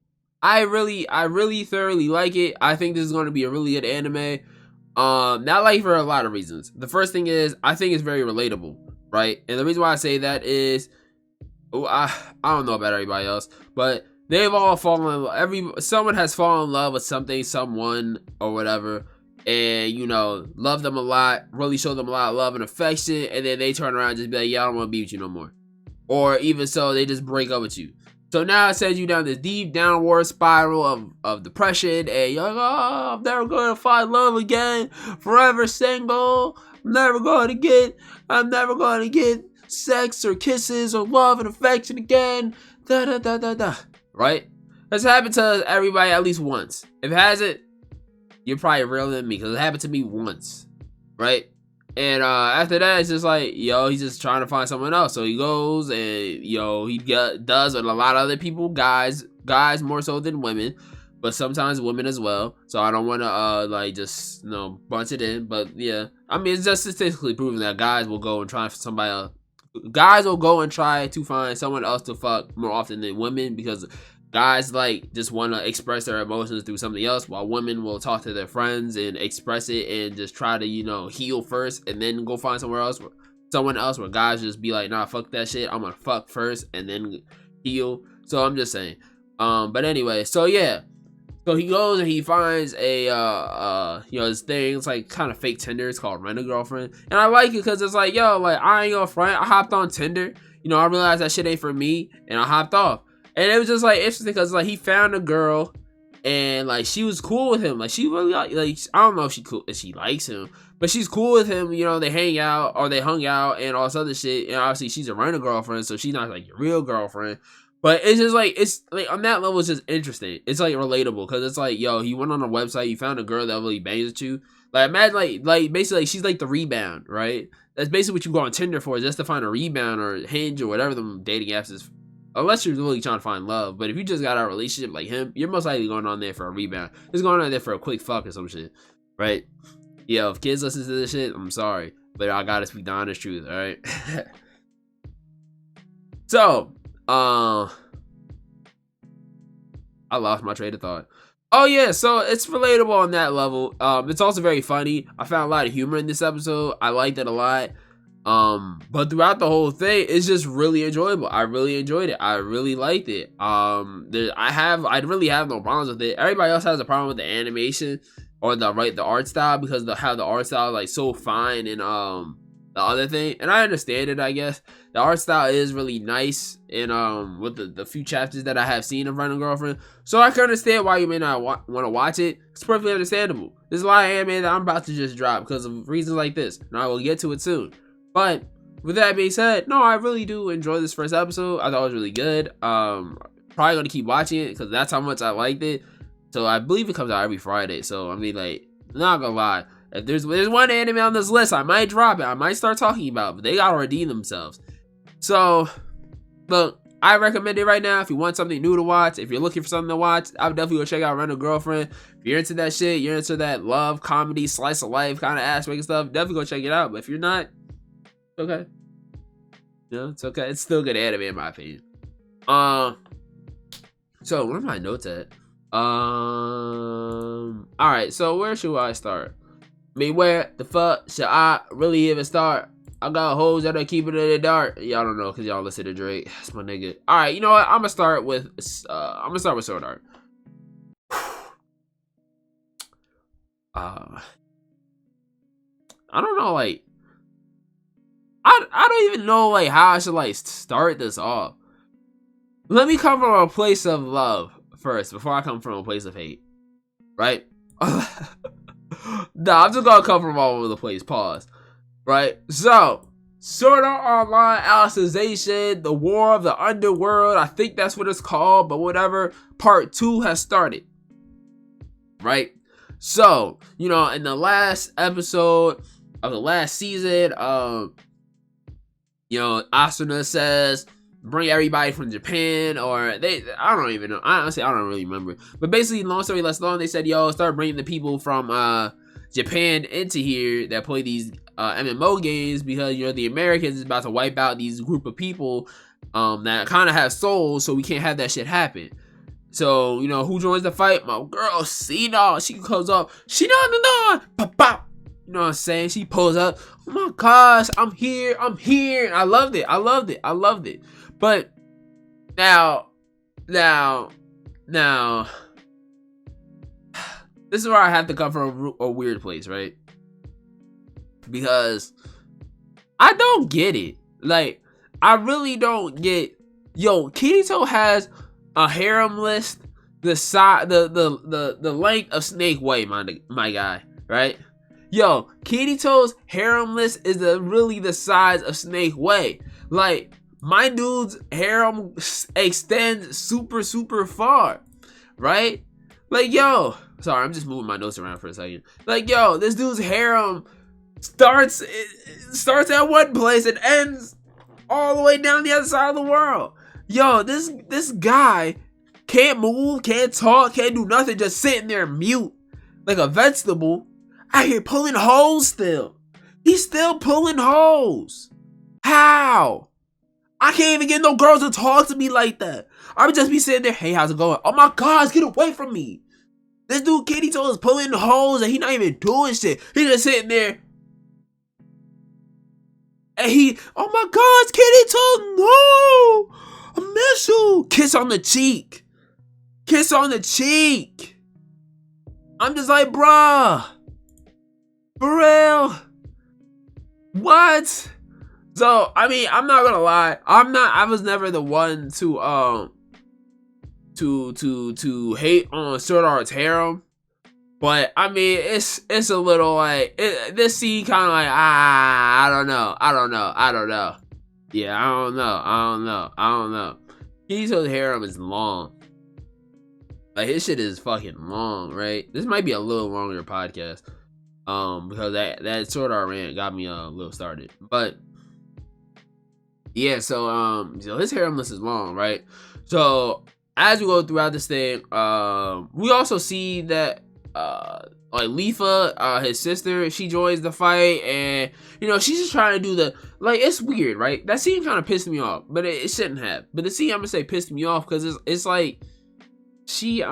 Speaker 1: I really thoroughly like it. I think this is going to be a really good anime. Not like for a lot of reasons. The first thing is, I think it's very relatable, right? And the reason why I say that is, I don't know about everybody else, but they've all fallen in love. Someone has fallen in love with something, someone, or whatever, and, you know, love them a lot, really show them a lot of love and affection, and then they turn around and just be like, yeah, I don't want to be with you no more. Or even so, they just break up with you. So now it sends you down this deep downward spiral of depression, and you're like, oh, I'm never going to find love again, forever single, I'm never going to get sex or kisses or love and affection again, right? That's happened to everybody at least once. If it hasn't, you're probably realer than me, because it happened to me once, right? And after that, it's just like, yo, he's just trying to find someone else. So he goes and, he does what a lot of other people, guys more so than women, but sometimes women as well. So I don't want to just bunch it in, but yeah, I mean, it's just statistically proven that guys will go and try for somebody else. Guys will go and try to find someone else to fuck more often than women, because guys just want to express their emotions through something else, while women will talk to their friends and express it and just try to heal first and then go find someone else, where guys just be like, nah, fuck that shit, I'm gonna fuck first and then heal. So I'm just saying. But anyway, so yeah. So he goes and he finds a this thing. It's like kind of fake Tinder. It's called Rent a Girlfriend, and I like it because it's like, yo, like, I ain't gonna front. I hopped on Tinder. I realized that shit ain't for me, and I hopped off. And it was just like interesting because like he found a girl, and like she was cool with him. Like she really like I don't know if she likes him, but she's cool with him. They hang out, or they hung out and all this other shit. And obviously she's a Rent a Girlfriend, so she's not like your real girlfriend. But it's just like, it's like on that level, it's just interesting. It's like relatable because it's like, yo, he went on a website, he found a girl that really bangs with you. Like imagine like basically like, she's like the rebound, right? That's basically what you go on Tinder for, is just to find a rebound, or Hinge, or whatever the dating apps is. Unless you're really trying to find love. But if you just got a relationship like him, you're most likely going on there for a rebound. Just going on there for a quick fuck or some shit, right? Yeah, if kids listen to this shit, I'm sorry, but I gotta speak the honest truth, all right? So, I lost my train of thought. Oh yeah, so it's relatable on that level. It's also very funny. I found a lot of humor in this episode. I liked it a lot. But throughout the whole thing, it's just really enjoyable. I really enjoyed it. I really liked it. I really have no problems with it. Everybody else has a problem with the animation or the art style, because how the art style is like so fine in the other thing, and I understand it. I guess the art style is really nice in with the few chapters that I have seen of Rent a Girlfriend, so I can understand why you may not want to watch it. It's perfectly understandable. There's a lot of anime that I'm about to just drop because of reasons like this, and I will get to it soon. But with that being said, no, I really do enjoy this first episode. I thought it was really good. Probably gonna keep watching it because that's how much I liked it. So I believe it comes out every Friday. So I mean, like, not gonna lie, if there's one anime on this list, I might drop it. I might start talking about it, but they gotta redeem themselves. So, look, I recommend it right now. If you want something new to watch, if you're looking for something to watch, I would definitely go check out Rent a Girlfriend. If you're into that shit, you're into that love, comedy, slice of life kind of aspect and stuff, definitely go check it out. But if you're not, okay. It's okay. It's still good anime in my opinion. So where are my notes at? Alright, so where should I start? I mean, where the fuck should I really even start? I got hoes that are keeping it in the dark. Y'all don't know because y'all listen to Drake. That's my nigga. Alright, you know what? I'm gonna start with Sword Art. I don't know, like, I don't even know like how I should like start this off. Let me come from a place of love first before I come from a place of hate, right? Nah, I'm just gonna come from all over the place. Pause. Right? So, Sword Art Online Alicization, the War of the Underworld. I think that's what it's called, but whatever. Part 2 has started. Right? So, in the last episode of the last season, Asuna says, bring everybody from Japan, or I don't even know. Honestly, I don't really remember. But basically, long story less long, they said, yo, start bringing the people from Japan into here that play these MMO games, because, the Americans is about to wipe out these group of people that kind of have souls, so we can't have that shit happen. So, who joins the fight? My girl, Sina. She comes up. She pop, pop. You know what I'm saying? She pulls up. Oh my gosh, I'm here. I loved it. But now, this is where I have to come from a weird place, right? Because I don't get it. Like, I really don't get. Yo, Kirito has a harem list the length of Snake Way, my guy, right? Yo, Kirito's harem list is really the size of Snake Way. Like, my dude's harem extends super, super far, right? Like, yo, Sorry, I'm just moving my notes around for a second. Like, yo, this dude's harem starts at one place and ends all the way down the other side of the world. Yo, this guy can't move, can't talk, can't do nothing, just sitting there mute like a vegetable. Out here pulling hoes still. He's still pulling hoes. How? I can't even get no girls to talk to me like that. I would just be sitting there, hey, how's it going? Oh my gosh, get away from me. This dude Kirito is pulling hoes and he not even doing shit. He just sitting there. And he, oh my gosh, Kirito, no! I miss you. Kiss on the cheek. Kiss on the cheek. I'm just like, bruh. For real? What? So, I mean, I'm not gonna lie. I was never the one to hate on Sword Art's harem. But I mean, it's a little like this scene kind of like I don't know. Yeah, I don't know. Kirito's harem is long. Like his shit is fucking long, right? This might be a little longer podcast, because that Sword Art rant got me a little started. But yeah, so his harem list is long, right? So as we go throughout this thing, we also see that like Leafa, his sister, she joins the fight, and you know she's just trying to do the like. It's weird, right? That scene kind of pissed me off, but it shouldn't have. But the scene I'm gonna say pissed me off because it's like she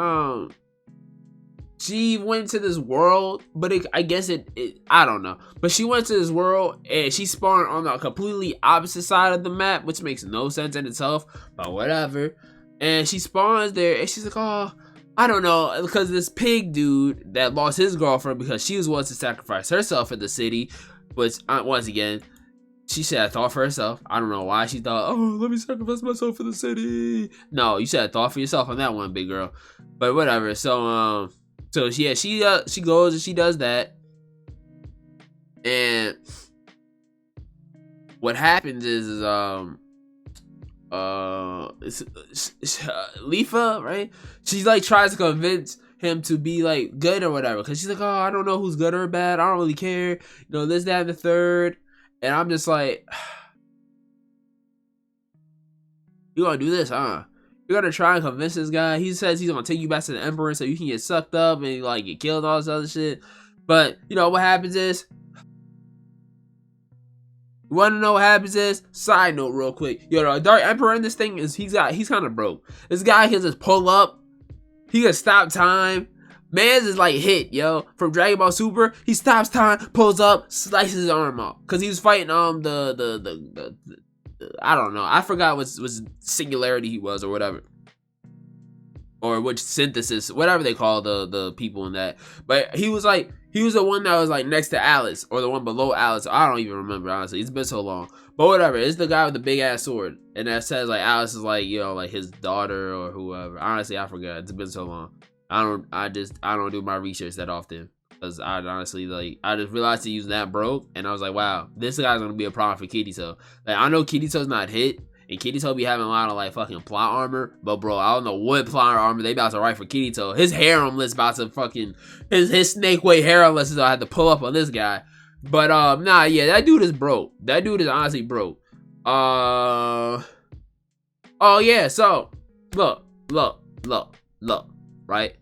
Speaker 1: went to this world, but I guess it I don't know. But she went to this world and she spawned on the completely opposite side of the map, which makes no sense in itself. But whatever. And she spawns there and she's like, oh, I don't know, because this pig dude that lost his girlfriend because she was willing to sacrifice herself in the city, which once again, she should have thought for herself. I don't know why she thought, oh, let me sacrifice myself for the city. No, you should have thought for yourself on that one, big girl. But whatever. So yeah, she goes and she does that, and what happens is Leafa, right? She's like tries to convince him to be like good or whatever, because she's like, oh, I don't know who's good or bad, I don't really care, you know, this, that, and the third. And I'm just like, you gonna do this, huh? You're gonna try and convince this guy. He says he's gonna take you back to the Emperor so you can get sucked up and like get killed and all this other shit. But you know what happens is, you wanna know what happens is, side note real quick. Yo, the Dark Emperor in this thing is he's kind of broke. This guy can just pull up. He can stop time. Man's is like hit, yo, from Dragon Ball Super. He stops time, pulls up, slices his arm off, cause he was fighting the I don't know, I forgot what singularity he was or whatever, or which synthesis, whatever they call the people in that. But he was the one that was like next to Alice, or the one below Alice. I don't even remember, honestly. It's been so long. But whatever, it's the guy with the big ass sword, and that says like Alice is like, you know, like his daughter or whoever. Honestly, I forgot. It's been so long. I don't do my research that often, because I honestly, like, I just realized he was that broke, and I was like, wow, this guy's gonna be a problem for Kirito. Like, I know Kirito's not hit, and Kirito be having a lot of like fucking plot armor, but bro, I don't know what plot armor they about to write for Kirito. His harem list about to fucking his snake weight harem list is I had to pull up on this guy. But nah, yeah, that dude is broke. That dude is honestly broke. Oh yeah, so look, right?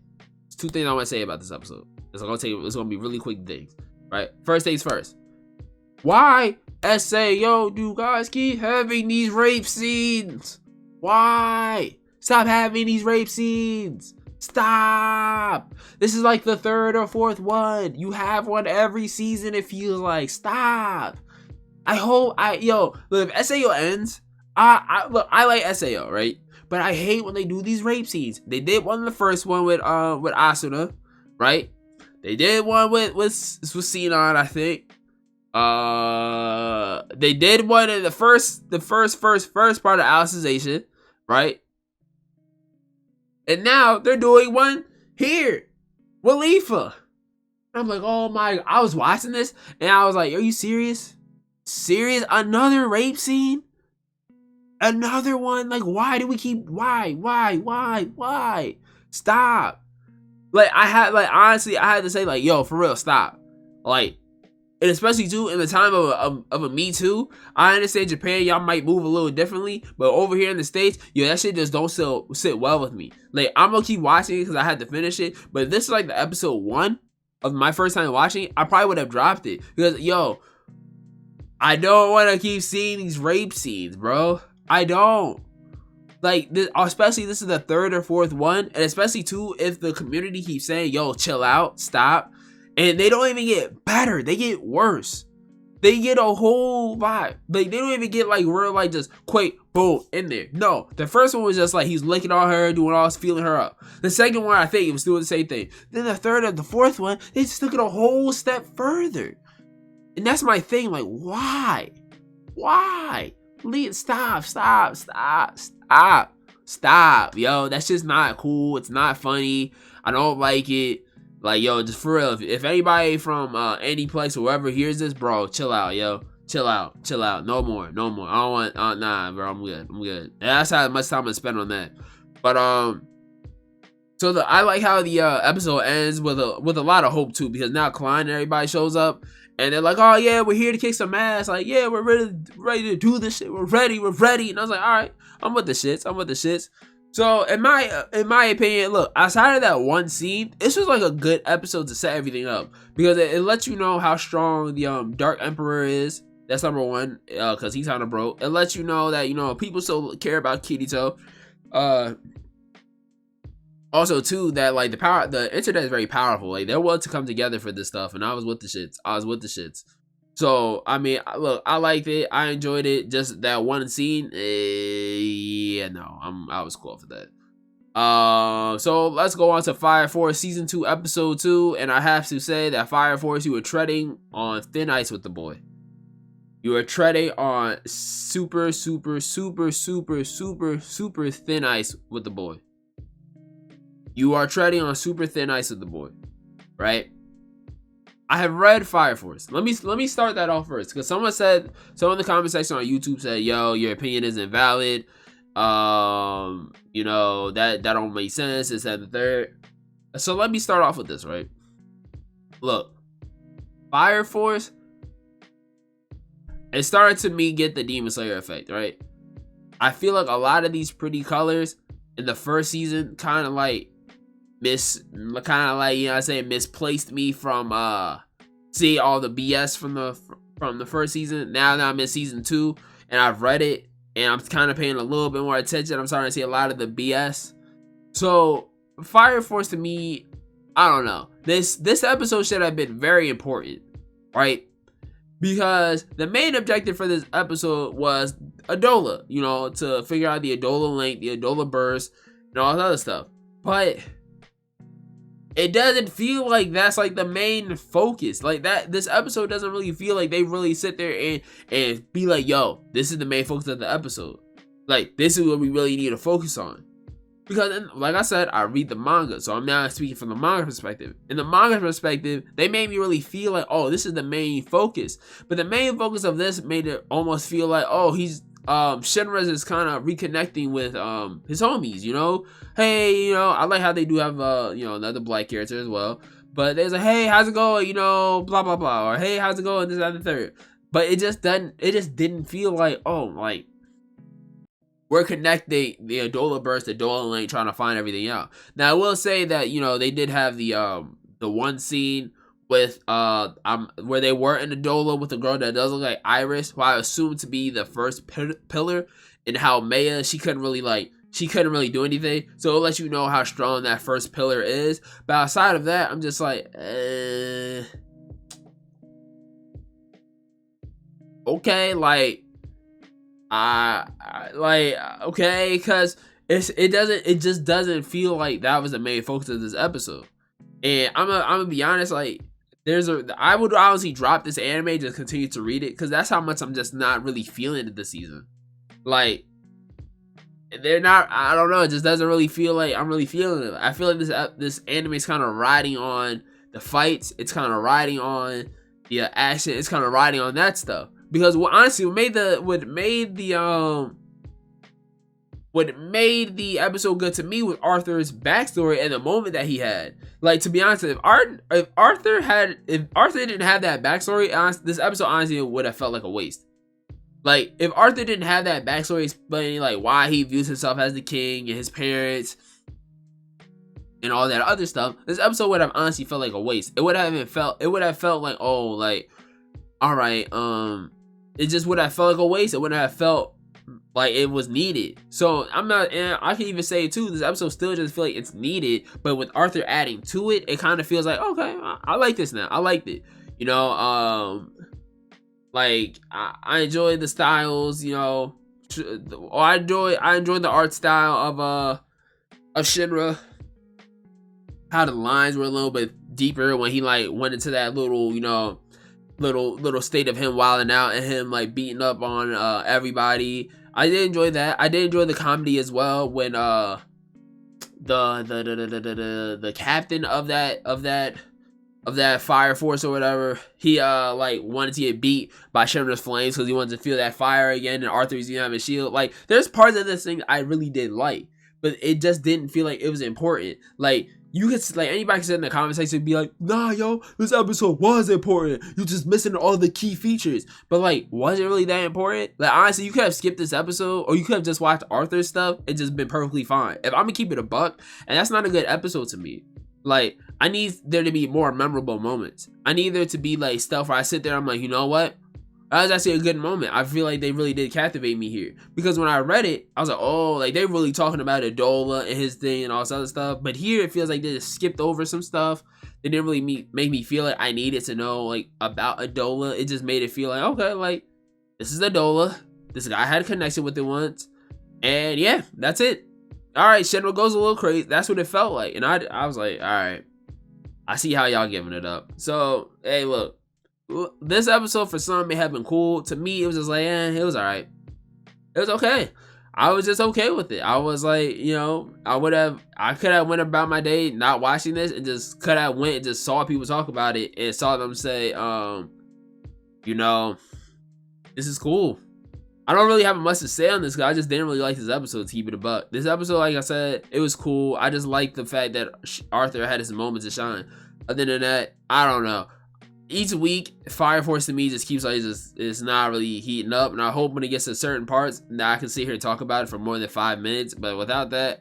Speaker 1: There's two things I want to say about this episode. It's gonna be really quick things, right? First things first. Why SAO do you guys keep having these rape scenes? Why? Stop having these rape scenes. Stop. This is like the third or fourth one. You have one every season, it feels like. Stop. Look, if SAO ends, I like SAO, right? But I hate when they do these rape scenes. They did one in the first one with Asuna, right? They did one with Sinon, I think. They did one in the first part of Alicization, right? And now they're doing one here with Leafa. I'm like, oh my! I was watching this and I was like, are you serious? Serious? Another rape scene? Another one? Like, why do we keep? Why? Stop! Like honestly, I had to say like, yo, for real, stop. Like, and especially too in the time of a Me Too. I understand Japan, y'all might move a little differently, but over here in the States, yo, that shit just don't sit well with me. Like, I'm gonna keep watching it because I had to finish it, but this is like the episode 1 of my first time watching it. I probably would have dropped it because, yo, I don't want to keep seeing these rape scenes, bro. I don't. Like, this, especially this is the 3rd or 4th one, and especially too if the community keeps saying, yo, chill out, stop. And they don't even get better. They get worse. They get a whole vibe. Like, they don't even get like real, like just quick, boom, in there. No, the first one was just like he's licking on her, doing all this, feeling her up. The second one, I think he was doing the same thing. Then the 3rd and the 4th one, they just took it a whole step further. And that's my thing. Like, why? Why? Stop. Yo, that's just not cool. It's not funny. I don't like it. Like, yo, just for real, if anybody from any place or wherever hears this, bro, chill out, yo. Chill out. No more. I don't want, nah, bro, I'm good. And that's how much time I spend on that. But, so I like how the episode ends with a lot of hope, too, because now Klein and everybody shows up, and they're like, oh, yeah, we're here to kick some ass. Like, yeah, we're ready to do this shit. We're ready. And I was like, all right, I'm with the shits. So, in my opinion, look, outside of that one scene, this was like a good episode to set everything up. Because it lets you know how strong the Dark Emperor is. That's number 1, because he's kind of broke. It lets you know that, you know, people still care about Kirito. Also, too, that, like, the internet is very powerful. Like, they're willing to come together for this stuff, and I was with the shits. So, I mean, look, I liked it. I enjoyed it. Just that one scene, yeah, no, I was cool for that. So let's go on to Fire Force Season 2, Episode 2, and I have to say that Fire Force, you were treading on thin ice with the boy. You were treading on super thin ice with the boy. You are treading on super thin ice with the boy, right? I have read Fire Force. Let me start that off first, because someone in the comment section on YouTube said, "Yo, your opinion isn't valid. You know that don't make sense. It's at the third." So let me start off with this, right? Look, Fire Force. It started to me get the Demon Slayer effect, right? I feel like a lot of these pretty colors in the first season kind of like misplaced me from see all the BS from the first season. Now I'm in season 2 and I've read it and I'm kind of paying a little bit more attention. I'm starting to see a lot of the BS. So Fire Force to me, I don't know. This episode should have been very important, right? Because the main objective for this episode was Adola, you know, to figure out the Adola link, the Adola burst, and all that other stuff. But it doesn't feel like that's like the main focus. Like that, this episode doesn't really feel like they really sit there and be like, yo, this is the main focus of the episode. Like, this is what we really need to focus on. Because, like I said, I read the manga, so I'm now speaking from the manga perspective. In the manga perspective, they made me really feel like, oh, this is the main focus. But the main focus of this made it almost feel like, oh, Shinra is kind of reconnecting with his homies, you know? Hey, you know, I like how they do have you know, another black character as well. But there's a, hey, how's it going? You know, blah blah blah, or hey, how's it going? This, that, and the third. But it just didn't feel like, oh, like we're connecting the Adola burst, the Adola link, trying to find everything out. Now I will say that, you know, they did have the one scene with where they were in Adola with a girl that does look like Iris, who I assume to be the first pillar, and how Maya, she couldn't really do anything. So it lets you know how strong that first pillar is. But outside of that, I'm just like, okay, like, okay, because it just doesn't feel like that was the main focus of this episode. And I'm gonna be honest, like, I would honestly drop this anime, just continue to read it, because that's how much I'm just not really feeling it this season. Like, I don't know, it just doesn't really feel like I'm really feeling it. I feel like this anime is kind of riding on the fights, it's kind of riding on the action, it's kind of riding on that stuff. Because honestly, what made the what made the episode good to me was Arthur's backstory and the moment that he had. Like, to be honest, if Arthur didn't have that backstory, this episode honestly would have felt like a waste. Like, if Arthur didn't have that backstory explaining like why he views himself as the king and his parents and all that other stuff, this episode would have honestly felt like a waste. It would have felt like, oh, like, all right, it just would have felt like a waste. It wouldn't have felt like it was needed. So I'm not, and I can even say too, this episode still just feel like it's needed, but with Arthur adding to it, it kind of feels like, okay, I like this now. I liked it, you know. Like, I enjoy the styles, you know. I enjoy the art style of Shinra. How the lines were a little bit deeper when he like went into that little, you know, little state of him wilding out and him like beating up on everybody. I did enjoy that. I did enjoy the comedy as well when the captain of that fire force or whatever, he like wanted to get beat by Shinra's flames because he wanted to feel that fire again, and Arthur's gonna have a shield. Like, there's parts of this thing I really did like, but it just didn't feel like it was important. Like, you could, like, anybody could sit in the comment section and be like, nah, yo, this episode was important. You just missing all the key features. But, like, was it really that important? Like, honestly, you could have skipped this episode, or you could have just watched Arthur's stuff and just been perfectly fine. If I'm gonna keep it a buck, and that's not a good episode to me. Like, I need there to be more memorable moments. I need there to be, like, stuff where I sit there, I'm like, you know what? That was actually a good moment. I feel like they really did captivate me here. Because when I read it, I was like, oh, like, they're really talking about Adola and his thing and all this other stuff. But here, it feels like they just skipped over some stuff. They didn't really make me feel like I needed to know, like, about Adola. It just made it feel like, okay, like, this is Adola. This guy had a connection with it once. And, yeah, that's it. All right, Shinra goes a little crazy. That's what it felt like. And I was like, all right, I see how y'all giving it up. So, hey, look. This episode for some may have been cool. To me, it was just like, it was alright. It was okay. I was just okay with it. I was like, you know, I could have went about my day not watching this and just could have went and just saw people talk about it and saw them say, you know, this is cool. I don't really have much to say on this because I just didn't really like this episode, to keep it a buck. This episode, like I said, it was cool. I just liked the fact that Arthur had his moments to shine. Other than that, I don't know. Each week, Fire Force to me just keeps like it's not really heating up, and I hope when it gets to certain parts that I can sit here and talk about it for more than 5 minutes. But without that,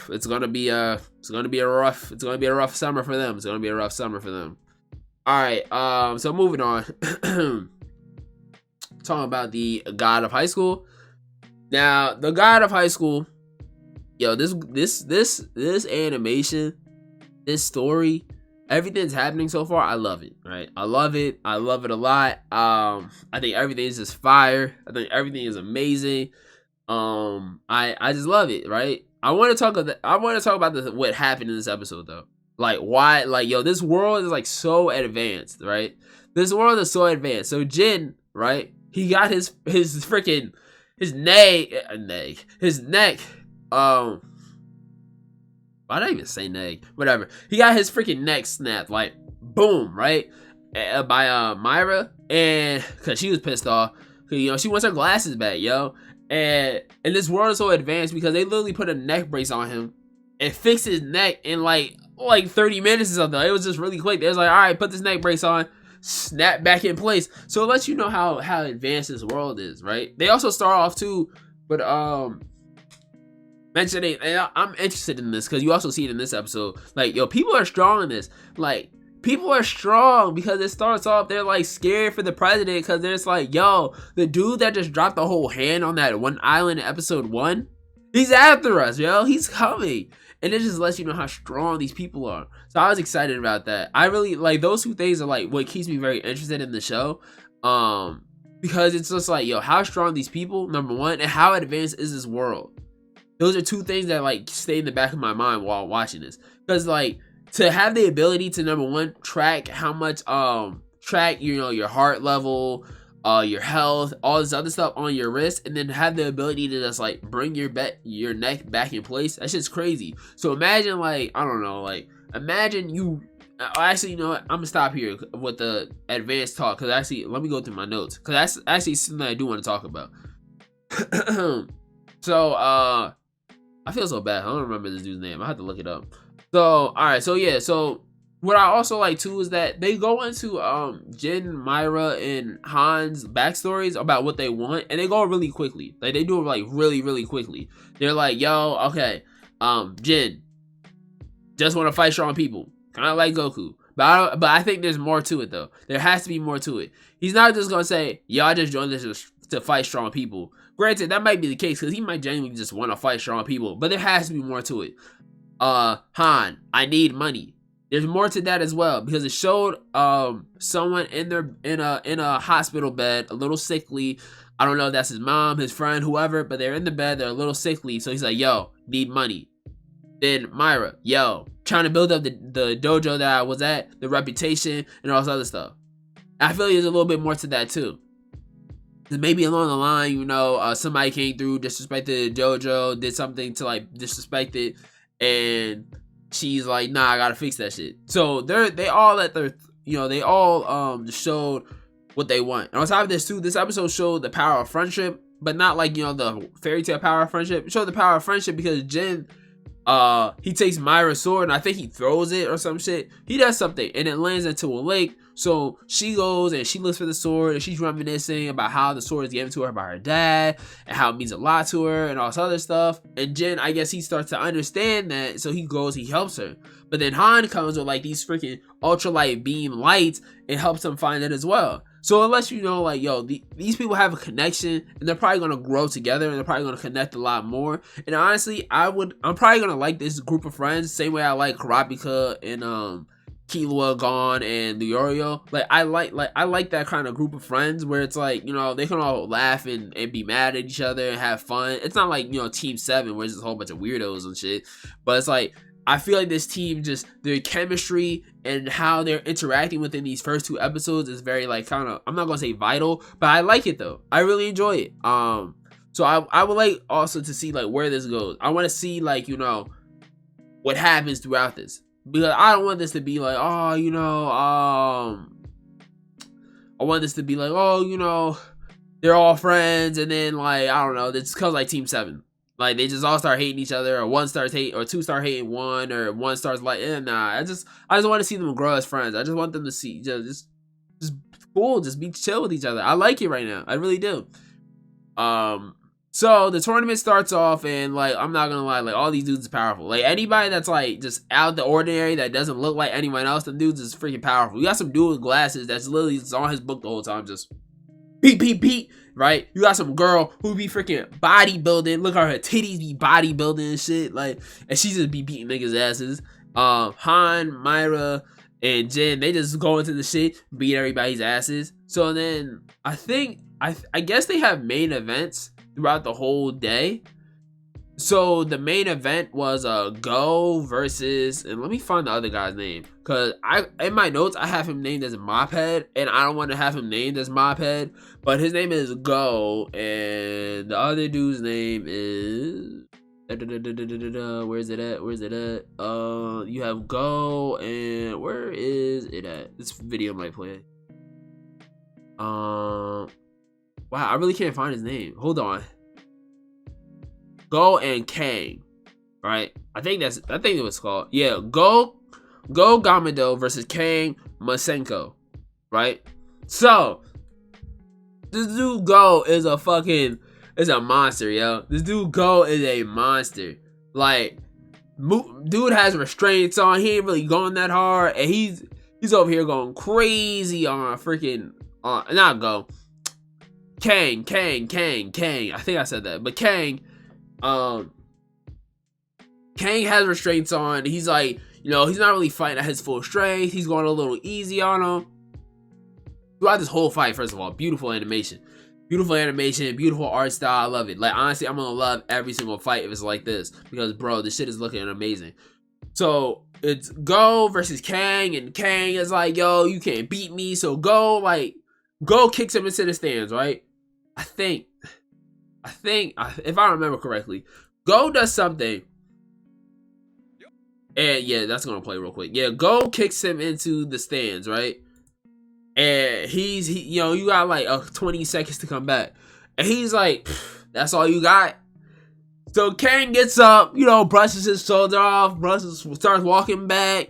Speaker 1: it's gonna be a rough summer for them. All right, so moving on, talking about the God of High School. Now, the God of High School, yo, this animation, this story. Everything's happening so far. I love it, right? I love it a lot. I think everything is just fire. I think everything is amazing. I just love it, right? I want to talk about what happened in this episode though. Like, why, like, yo, this world is like so advanced, right? This world is so advanced. So Jin, right? He got his neck. Why did I even say neg? Whatever. He got his freaking neck snapped, like, boom, right? By Myra, and because she was pissed off, cause, you know, she wants her glasses back, yo. And this world is so advanced because they literally put a neck brace on him and fixed his neck in like 30 minutes or something. It was just really quick. They was like, all right, put this neck brace on, snap back in place. So it lets you know how advanced this world is, right? They also start off too, but mentioning, and I'm interested in this because you also see it in this episode. Like, yo, people are strong in this. Like, people are strong because it starts off, they're like scared for the president because there's like, yo, the dude that just dropped the whole hand on that one island in episode 1, he's after us, yo. He's coming. And it just lets you know how strong these people are. So I was excited about that. I really, like, those two things are like what keeps me very interested in the show. Because it's just like, yo, how strong these people, number one, and how advanced is this world? Those are two things that like stay in the back of my mind while watching this. Because like, to have the ability to, number one, track how much track, you know, your heart level, your health, all this other stuff on your wrist, and then have the ability to just like bring your neck back in place. That shit's crazy. So imagine, like, I don't know, like, imagine you actually, you know what, I'm gonna stop here with the advanced talk, because actually, let me go through my notes, because that's actually something I do want to talk about. So I feel so bad. I don't remember this dude's name. I have to look it up. So all right, so yeah, so what I also like too is that they go into Jin, Myra, and Han's backstories about what they want, and they go really quickly. Like they do it like really quickly. They're like, yo, okay, Jin just want to fight strong people, kind of like Goku. But I think there's more to it though. There has to be more to it. He's not just gonna say, yo, I just joined this to fight strong people. Granted, that might be the case because he might genuinely just want to fight strong people, but there has to be more to it. Han, I need money. There's more to that as well because it showed someone in a hospital bed, a little sickly. I don't know if that's his mom, his friend, whoever, but they're in the bed, they're a little sickly. So he's like, yo, need money. Then Myra, yo, trying to build up the dojo that I was at, the reputation, and all this other stuff. I feel like there's a little bit more to that too. Maybe along the line, you know, somebody came through, disrespected the dojo, did something to like disrespect it, and she's like, nah, I gotta fix that shit. So they all at their, you know, they all showed what they want. And on top of this too, this episode showed the power of friendship, but not like, you know, the fairy tale power of friendship. It showed the power of friendship because Jin, he takes Myra's sword and I think he throws it or some shit. He does something and it lands into a lake. So she goes and she looks for the sword and she's reminiscing about how the sword is given to her by her dad and how it means a lot to her and all this other stuff. And Jin, I guess he starts to understand that, so he goes, he helps her. But then Han comes with like these freaking ultralight beam lights and helps him find it as well. So unless you know, like, yo, these people have a connection and they're probably gonna grow together and they're probably gonna connect a lot more. And honestly, I'm probably gonna like this group of friends same way I like Kurapika and Killua, Gon, and Leorio. Like I like that kind of group of friends where it's like, you know, they can all laugh and be mad at each other and have fun. It's not like, you know, Team 7 where it's just a whole bunch of weirdos and shit. But it's like, I feel like this team, just their chemistry and how they're interacting within these first 2 episodes is very like kind of, I'm not gonna say vital, but I like it though. I really enjoy it. So I would like also to see like where this goes. I want to see like, you know, what happens throughout this, because I don't want this to be like, oh, you know, I want this to be like, oh, you know, they're all friends and then like, I don't know, it's cause like Team 7. Like they just all start hating each other, or one starts hate, or 2 start hating one, or one starts like, nah. I just want to see them grow as friends. I just want them to see just cool, just be chill with each other. I like it right now. I really do. So the tournament starts off, and like, I'm not gonna lie, like all these dudes are powerful. Like anybody that's like just out the ordinary that doesn't look like anyone else, the dudes is freaking powerful. You got some dude with glasses that's literally just on his book the whole time, just beat. Right? You got some girl who be freaking bodybuilding. Look at her titties be bodybuilding and shit. Like, and she just be beating niggas' asses. Han, Myra, and Jin, they just go into the shit, beat everybody's asses. So then I guess they have main events throughout the whole day. So the main event was Go versus, and let me find the other guy's name, cause in my notes I have him named as Mophead, and I don't want to have him named as Mophead, but his name is Go, and the other dude's name is where's it at? You have Go, and where is it at? This video might play. Wow, I really can't find his name. Hold on. Go and Kang, right? I think it was called. Yeah, Go Gamado versus Kang Masenko, right? So this dude Go is a monster, yo. This dude Go is a monster. Like, dude has restraints on. He ain't really going that hard, and he's over here going crazy on freaking not Go. Kang. I think I said that, but Kang. Kang has restraints on. He's like, you know, he's not really fighting at his full strength. He's going a little easy on him. Throughout this whole fight, first of all, beautiful animation, beautiful art style. I love it. Like, honestly, I'm gonna love every single fight if it's like this, because bro, this shit is looking amazing. So it's Go versus Kang, and Kang is like, yo, you can't beat me. So Go kicks him into the stands, right? I think, if I remember correctly, Go does something, and yeah, that's gonna play real quick. Yeah, Go kicks him into the stands, right? And he you know, you got like 20 seconds to come back, and he's like, That's all you got? So Kang gets up, you know, brushes his shoulder off, starts walking back,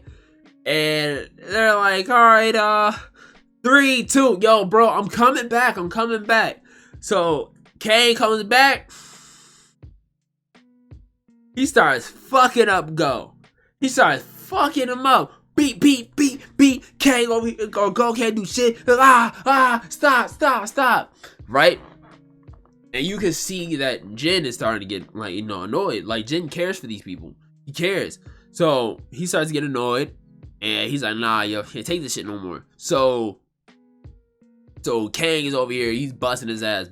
Speaker 1: and they're like, all right, 3, 2, yo, bro, I'm coming back. So Kang comes back. He starts fucking up Go. He starts fucking him up. Beat. Kang Go can't do shit. Stop. Right? And you can see that Jin is starting to get, like, you know, annoyed. Like, Jin cares for these people. He cares. So he starts to get annoyed. And he's like, nah, yo, can't take this shit no more. So Kang is over here. He's busting his ass.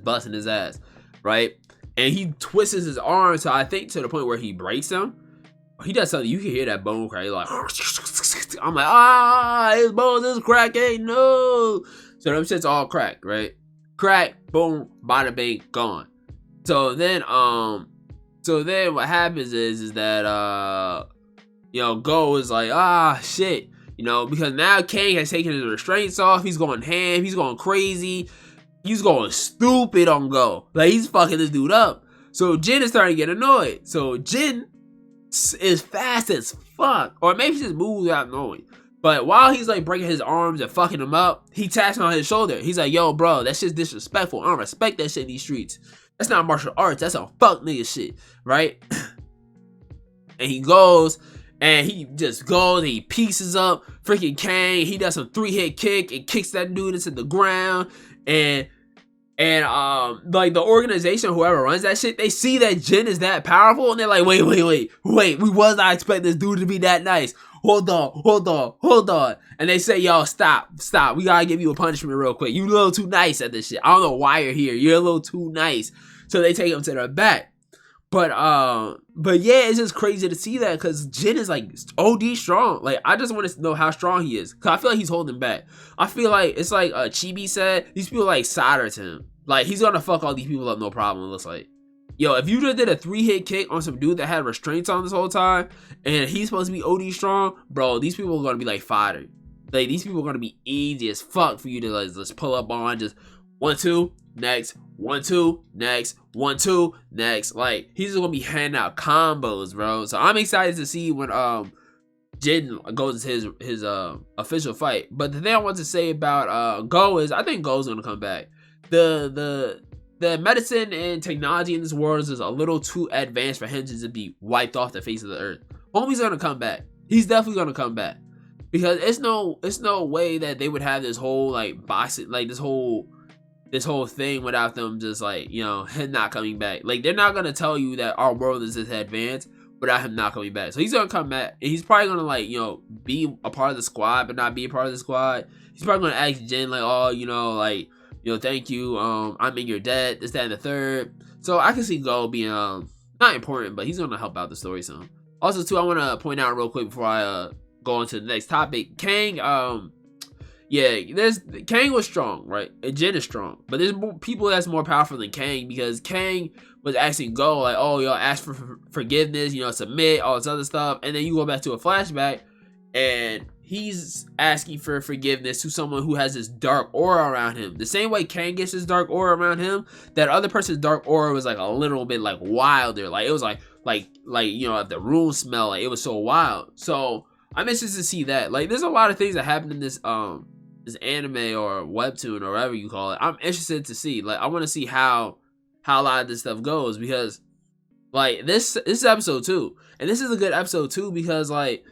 Speaker 1: Right? And he twists his arm, so I think to the point where he breaks him. He does something. You can hear that bone crack. He's like, I'm like, his bones is cracking. No. So them shit's all cracked, right? Crack, boom, bada bang, gone. So then what happens is that you know, Go is like, shit, you know, because now Kang has taken his restraints off. He's going ham. He's going crazy. He's going stupid on Go. Like, he's fucking this dude up. So Jin is starting to get annoyed. So Jin is fast as fuck. Or maybe he just moves without knowing. But while he's like breaking his arms and fucking him up, he taps him on his shoulder. He's like, yo, bro, that shit's disrespectful. I don't respect that shit in these streets. That's not martial arts. That's some fuck nigga shit. Right? And he goes and he pieces up freaking Kang. He does some 3-hit kick and kicks that dude into the ground. And like the organization, whoever runs that shit, they see that Jin is that powerful, and they're like, wait, we was not expecting this dude to be that nice. Hold on. And they say, yo, stop. We gotta give you a punishment real quick. You a little too nice at this shit. I don't know why you're here. You're a little too nice. So they take him to their back. But yeah, it's just crazy to see that because Jin is like OD strong. Like, I just want to know how strong he is. Cause I feel like he's holding back. I feel like it's like Chibi said, these people like solder to him. Like, he's gonna fuck all these people up, no problem. It looks like, yo, if you just did a 3-hit kick on some dude that had restraints on this whole time, and he's supposed to be OD strong, bro, these people are gonna be like fodder. Like, these people are gonna be easy as fuck for you to like just pull up on. Just 1-2 next, 1-2 next, 1-2 next. Like, he's just gonna be handing out combos, bro. So I'm excited to see when Jin goes to his official fight. But the thing I want to say about Go is I think Go's gonna come back. The medicine and technology in this world is a little too advanced for him to just be wiped off the face of the earth. Homie's gonna come back. He's definitely gonna come back. Because it's no way that they would have this whole like boxing, like this whole thing without them just like, you know, him not coming back. Like, they're not gonna tell you that our world is this advanced without him not coming back. So he's gonna come back, and he's probably gonna like, you know, be a part of the squad but not be a part of the squad. He's probably gonna ask Jin like, oh, you know, like, you know, thank you, I'm in your debt, this, that, and the third. So I can see Go being not important, but he's gonna help out the story some. Also too, I want to point out real quick before I go on to the next topic. Kang, Kang was strong, right? And Jin is strong, but there's more people that's more powerful than Kang, because Kang was asking Go like, oh, yo, ask for forgiveness, you know, submit, all this other stuff, and then you go back to a flashback, and he's asking for forgiveness to someone who has this dark aura around him. The same way Kang gets this dark aura around him, that other person's dark aura was like a little bit like wilder. Like, it was like you know, the room smell, like it was so wild. So I'm interested to see that. Like, there's a lot of things that happen in this anime or webtoon or whatever you call it. I'm interested to see. Like, I want to see how a lot of this stuff goes, because like this is episode 2, and this is a good episode 2 because like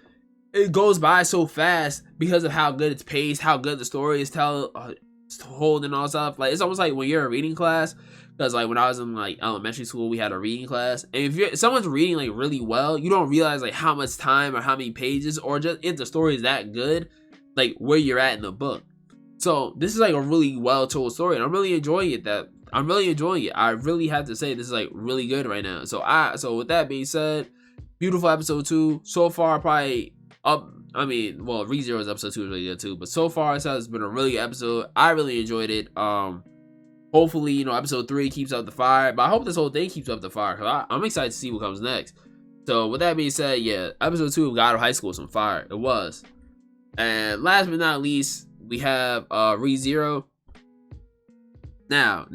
Speaker 1: it goes by so fast because of how good it's paced, how good the story is told and all stuff. Like, it's almost like when you're in a reading class, because like when I was in like elementary school, we had a reading class, and if someone's reading like really well, you don't realize like how much time or how many pages, or just if the story is that good, like where you're at in the book. So this is like a really well told story, and I'm really enjoying it. I really have to say this is like really good right now. So with that being said, beautiful episode 2 so far. Probably up. I mean, well, Rezero's episode 2 is really good too, but so far it's been a really good episode. I really enjoyed it. Hopefully, you know, episode 3 keeps up the fire, but I hope this whole thing keeps up the fire, because I'm excited to see what comes next. So with that being said, yeah, episode 2 of God of High School was on fire. It was. And last but not least, we have Rezero. Now,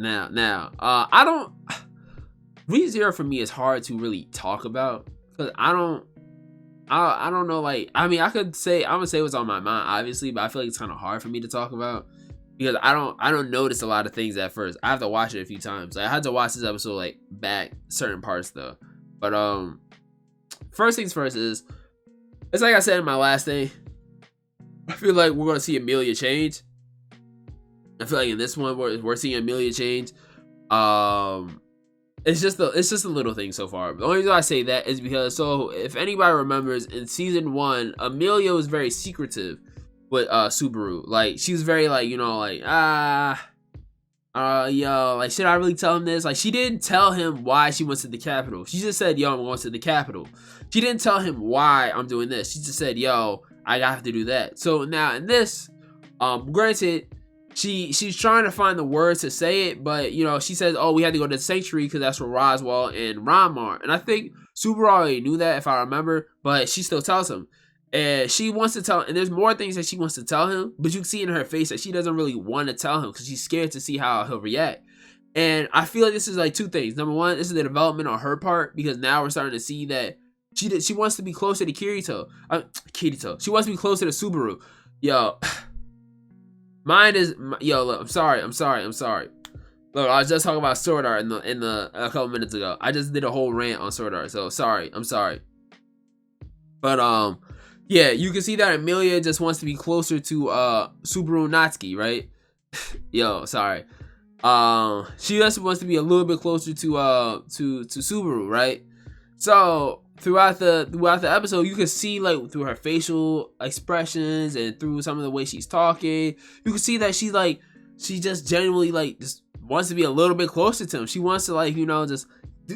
Speaker 1: ReZero for me is hard to really talk about because I don't know. Like, I mean, I'm gonna say what's on my mind, obviously, but I feel like it's kind of hard for me to talk about because I don't notice a lot of things at first. I have to watch it a few times. Like, I had to watch this episode like back certain parts though. But first things first is, it's like I said in my last thing. I feel like we're gonna see Amelia change. I feel like in this one we're seeing Amelia change. It's just a little thing so far. The only reason I say that is because, so if anybody remembers, in season 1, Amelia was very secretive with Subaru. Like, she was very like, you know, like, yo, like, should I really tell him this? Like, she didn't tell him why she went to the Capitol. She just said, yo, I'm going to the Capitol. She didn't tell him why I'm doing this. She just said, yo, I have to do that. So now in this, granted, she's trying to find the words to say it, but you know, she says, oh, we had to go to the sanctuary because that's where Roswell and Rom are. And I think Subaru already knew that, if I remember, but she still tells him. And she wants to tell, and there's more things that she wants to tell him, but you can see in her face that she doesn't really want to tell him because she's scared to see how he'll react. And I feel like this is like two things. Number one, this is the development on her part, because now we're starting to see that she wants to be closer to Kirito. She wants to be closer to Subaru. Yo, look, I'm sorry. Look, I was just talking about Sword Art in the a couple minutes ago. I just did a whole rant on Sword Art, so sorry. I'm sorry. But yeah, you can see that Amelia just wants to be closer to Subaru Natsuki, right? Yo, sorry. She just wants to be a little bit closer to Subaru, right? So throughout the episode, you can see, like, through her facial expressions and through some of the way she's talking, you can see that she just genuinely, like, just wants to be a little bit closer to him. She wants to, like, you know, just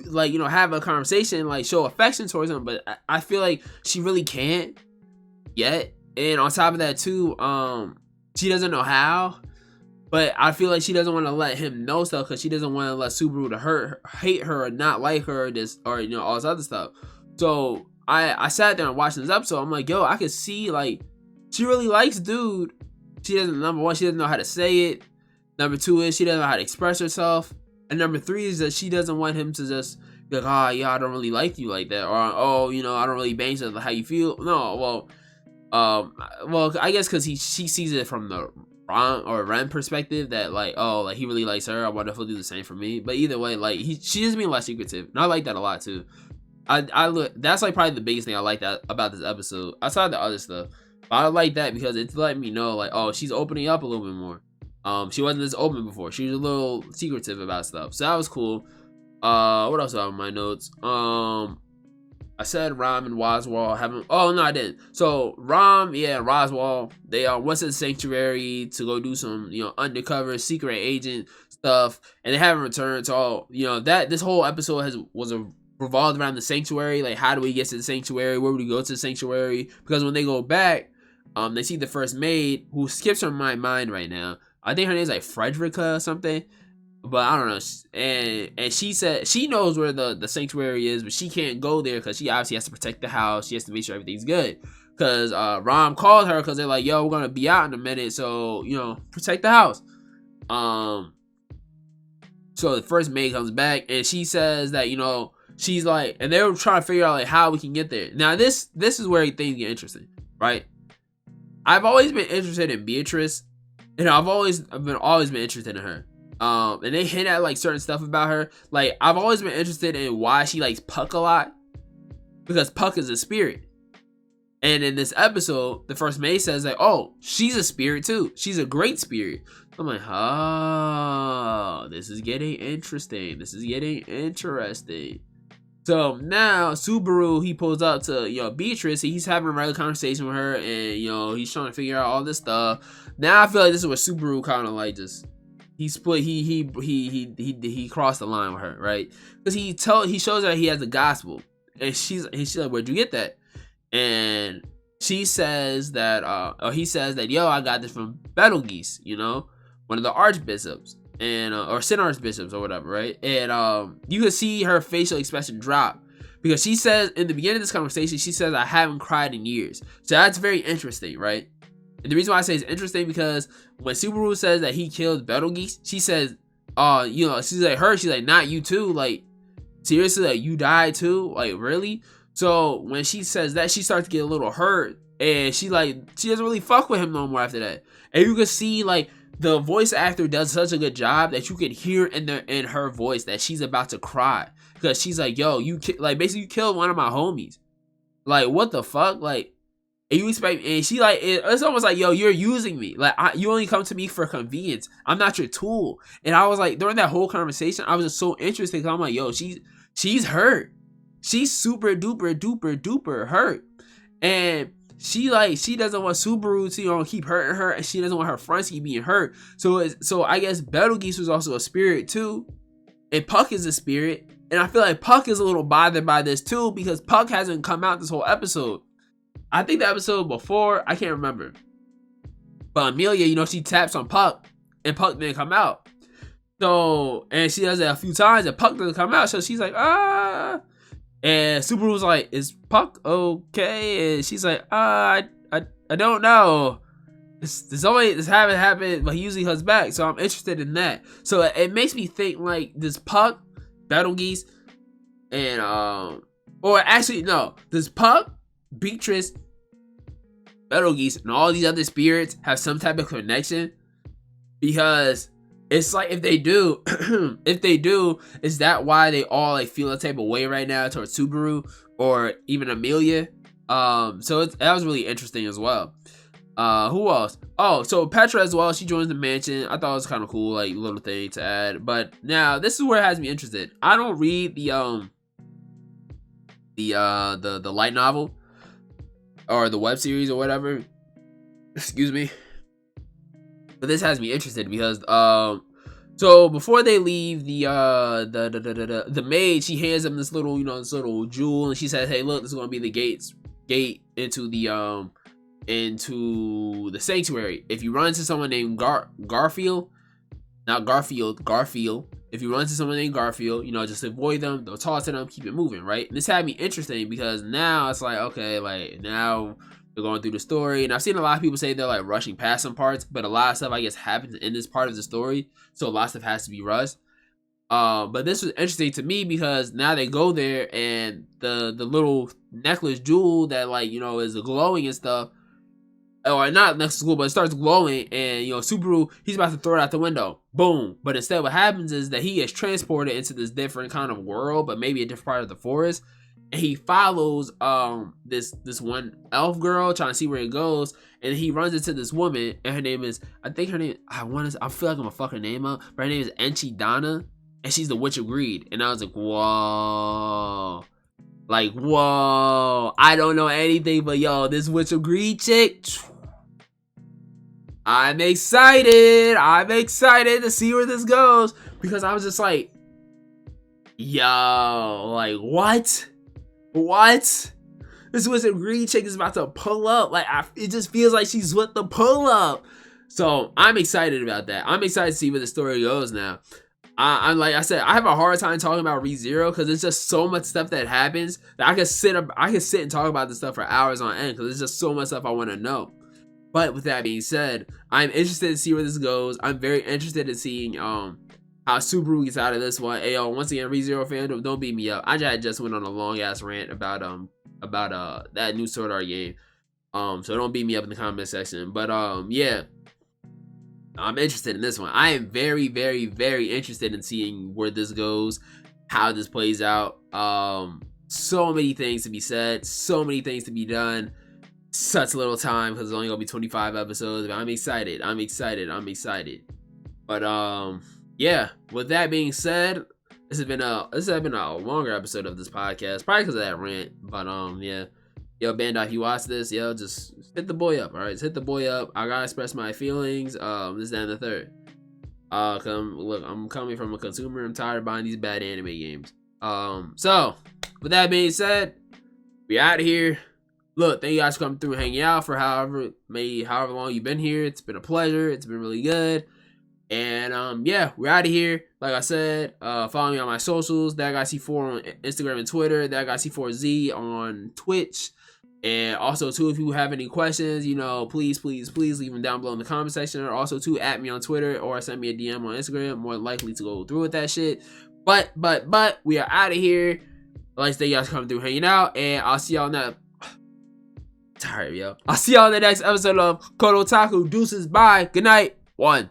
Speaker 1: like, you know, have a conversation, like, show affection towards him, but I feel like she really can't yet. And on top of that too, she doesn't know how, but I feel like she doesn't want to let him know stuff because she doesn't want to let Subaru to hate her or not like her, or you know, all this other stuff. So I sat there and watched this episode. I'm like, yo, I could see, like, she really likes dude. She doesn't, number one, she doesn't know how to say it. Number two is she doesn't know how to express herself. And number three is that she doesn't want him to just be like, oh yeah, I don't really like you like that, or oh, you know, I don't really bang to how you feel. No, well, I guess because she sees it from the Ren perspective, that like, oh, like, he really likes her. I wonder if he'll do the same for me. But either way, like, she is being less secretive, and I like that a lot too. I look, that's like probably the biggest thing I like that about this episode, outside the other stuff. But I like that because it's letting me know, like, oh, she's opening up a little bit more. She wasn't this open before. She was a little secretive about stuff, so that was cool. What else are on my notes? I said Rom and Roswell haven't. Oh no, I didn't. So Rom, yeah, Roswell, they went to the sanctuary to go do some, you know, undercover secret agent stuff, and they haven't returned. So, you know, that this whole episode was revolved around the sanctuary. Like, how do we get to the sanctuary? Where would we go to the sanctuary? Because when they go back, they see the first maid, who skips from my mind right now. I think her name's like Frederica or something. But I don't know, and she said she knows where the sanctuary is, but she can't go there because she obviously has to protect the house. She has to make sure everything's good. Because Rom called her because they're like, yo, we're gonna be out in a minute, so, you know, protect the house. So the first maid comes back and she says that, you know, she's like, and they were trying to figure out like how we can get there. Now this is where things get interesting, right? I've always been interested in Beatrice, and I've always been interested in her. And they hint at like certain stuff about her. Like, I've always been interested in why she likes Puck a lot, because Puck is a spirit. And in this episode, the first maid says like, oh, she's a spirit too. She's a great spirit. I'm like, oh, this is getting interesting. So now Subaru, he pulls up to, you know, Beatrice. He's having a regular conversation with her, and, you know, he's trying to figure out all this stuff. Now I feel like this is where Subaru kind of like just, he crossed the line with her, right? Because he shows her he has the gospel, and she's like, where'd you get that? And she says that, or he says that, yo, I got this from Betelgeuse, you know, one of the archbishops, and or Sin archbishops or whatever, right? And you can see her facial expression drop, because she says in the beginning of this conversation, she says, I haven't cried in years. So that's very interesting, right? And the reason why I say it's interesting, because when Subaru says that he killed Betelgeuse, she says, you know, she's like, not you too. Like, seriously, like, you died too? Like, really? So when she says that, she starts to get a little hurt, and she doesn't really fuck with him no more after that. And you can see, like, the voice actor does such a good job that you can hear in her voice that she's about to cry, because she's like, yo, basically you killed one of my homies. Like, what the fuck? Like, and you expect, and she like, it's almost like, yo, you're using me. Like, you only come to me for convenience. I'm not your tool. And I was like, during that whole conversation, I was just so interested, because I'm like, yo, she's hurt. She's super duper duper duper hurt. And she doesn't want Subaru to, keep hurting her, and she doesn't want her friends to keep being hurt. So I guess Betelgeuse was also a spirit too, and Puck is a spirit. And I feel like Puck is a little bothered by this too, because Puck hasn't come out this whole episode. I think the episode before, I can't remember. But Amelia, she taps on Puck, and Puck didn't come out. So, and she does it a few times, and Puck doesn't come out. So she's like, ah. And Subaru was like, is Puck okay? And she's like, I don't know. This haven't happened, but he usually comes back. So I'm interested in that. So it makes me think, like, this Puck, Betelgeuse, and, or actually, no. Does Puck, Beatrice, Betelgeuse, and all these other spirits have some type of connection? Because it's like, if they do, is that why they all, like, feel a type of way right now towards Subaru or even Amelia? So that was really interesting as well. Who else? Oh, so Petra as well. She joins the mansion. I thought it was kind of cool, like, little thing to add. But now this is where it has me interested. I don't read the light novel or the web series or whatever. Excuse me. But this has me interested because so before they leave, the maid, she hands them this little jewel, and she says, hey, look, this is gonna be the gate into the sanctuary. If you run into someone named Garfield, if you run into someone named Garfield, just avoid them, don't talk to them, keep it moving, right? And this had me interesting because now it's like, okay, like, now they're going through the story, and I've seen a lot of people say they're, like, rushing past some parts, but a lot of stuff, I guess, happens in this part of the story, so a lot of stuff has to be rushed. But this was interesting to me because now they go there, and the little necklace jewel that, like, is glowing and stuff, or not next to school, but it starts glowing, and Subaru, he's about to throw it out the window. Boom. But instead what happens is that he gets transported into this different kind of world, but maybe a different part of the forest. And he follows this one elf girl, trying to see where it goes, and he runs into this woman, and her name is, I feel like I'm gonna fuck her name up, but her name is Enchidana, and she's the Witch of Greed. And I was like, whoa. Like, whoa. I don't know anything, but yo, this Witch of Greed chick, I'm excited to see where this goes, because I was just like, yo, like, what? This Witch of Greed chick is about to pull up. Like, it just feels like she's with the pull up. So I'm excited about that. I'm excited to see where the story goes now. I'm like I said, I have a hard time talking about Rezero because there's just so much stuff that happens that I can sit and talk about this stuff for hours on end, because there's just so much stuff I want to know. But with that being said, I'm interested to see where this goes. I'm very interested in seeing how Subaru gets out of this one. Hey, yo, once again, Rezero fandom, don't beat me up. I just went on a long ass rant about that new Sword Art game. So don't beat me up in the comment section. But yeah, I'm interested in this one. I am very, very, very interested in seeing where this goes, how this plays out. So many things to be said, so many things to be done. Such little time because it's only gonna be 25 episodes. But I'm excited. But yeah, with that being said, this has been a longer episode of this podcast, probably because of that rant. But yeah, yo, Bandai, if you watch this, yo, just hit the boy up. All right, just hit the boy up. I gotta express my feelings. This, that, and the third. Look, I'm coming from a consumer. I'm tired of buying these bad anime games. So with that being said, we out of here. Look, thank you guys for coming through and hanging out for however long you've been here. It's been a pleasure. It's been really good. And yeah, we're out of here. Like I said, follow me on my socials. That guy C4 on Instagram and Twitter. That guy C4Z on Twitch. And also too, if you have any questions, please leave them down below in the comment section. Or also too, at me on Twitter or send me a DM on Instagram. More likely to go through with that shit. But we are out of here. Like, thank y'all for coming through, hanging out, and I'll see y'all in the tired, yo. I'll see y'all in the next episode of Otaku. Deuces, bye, good night, 1.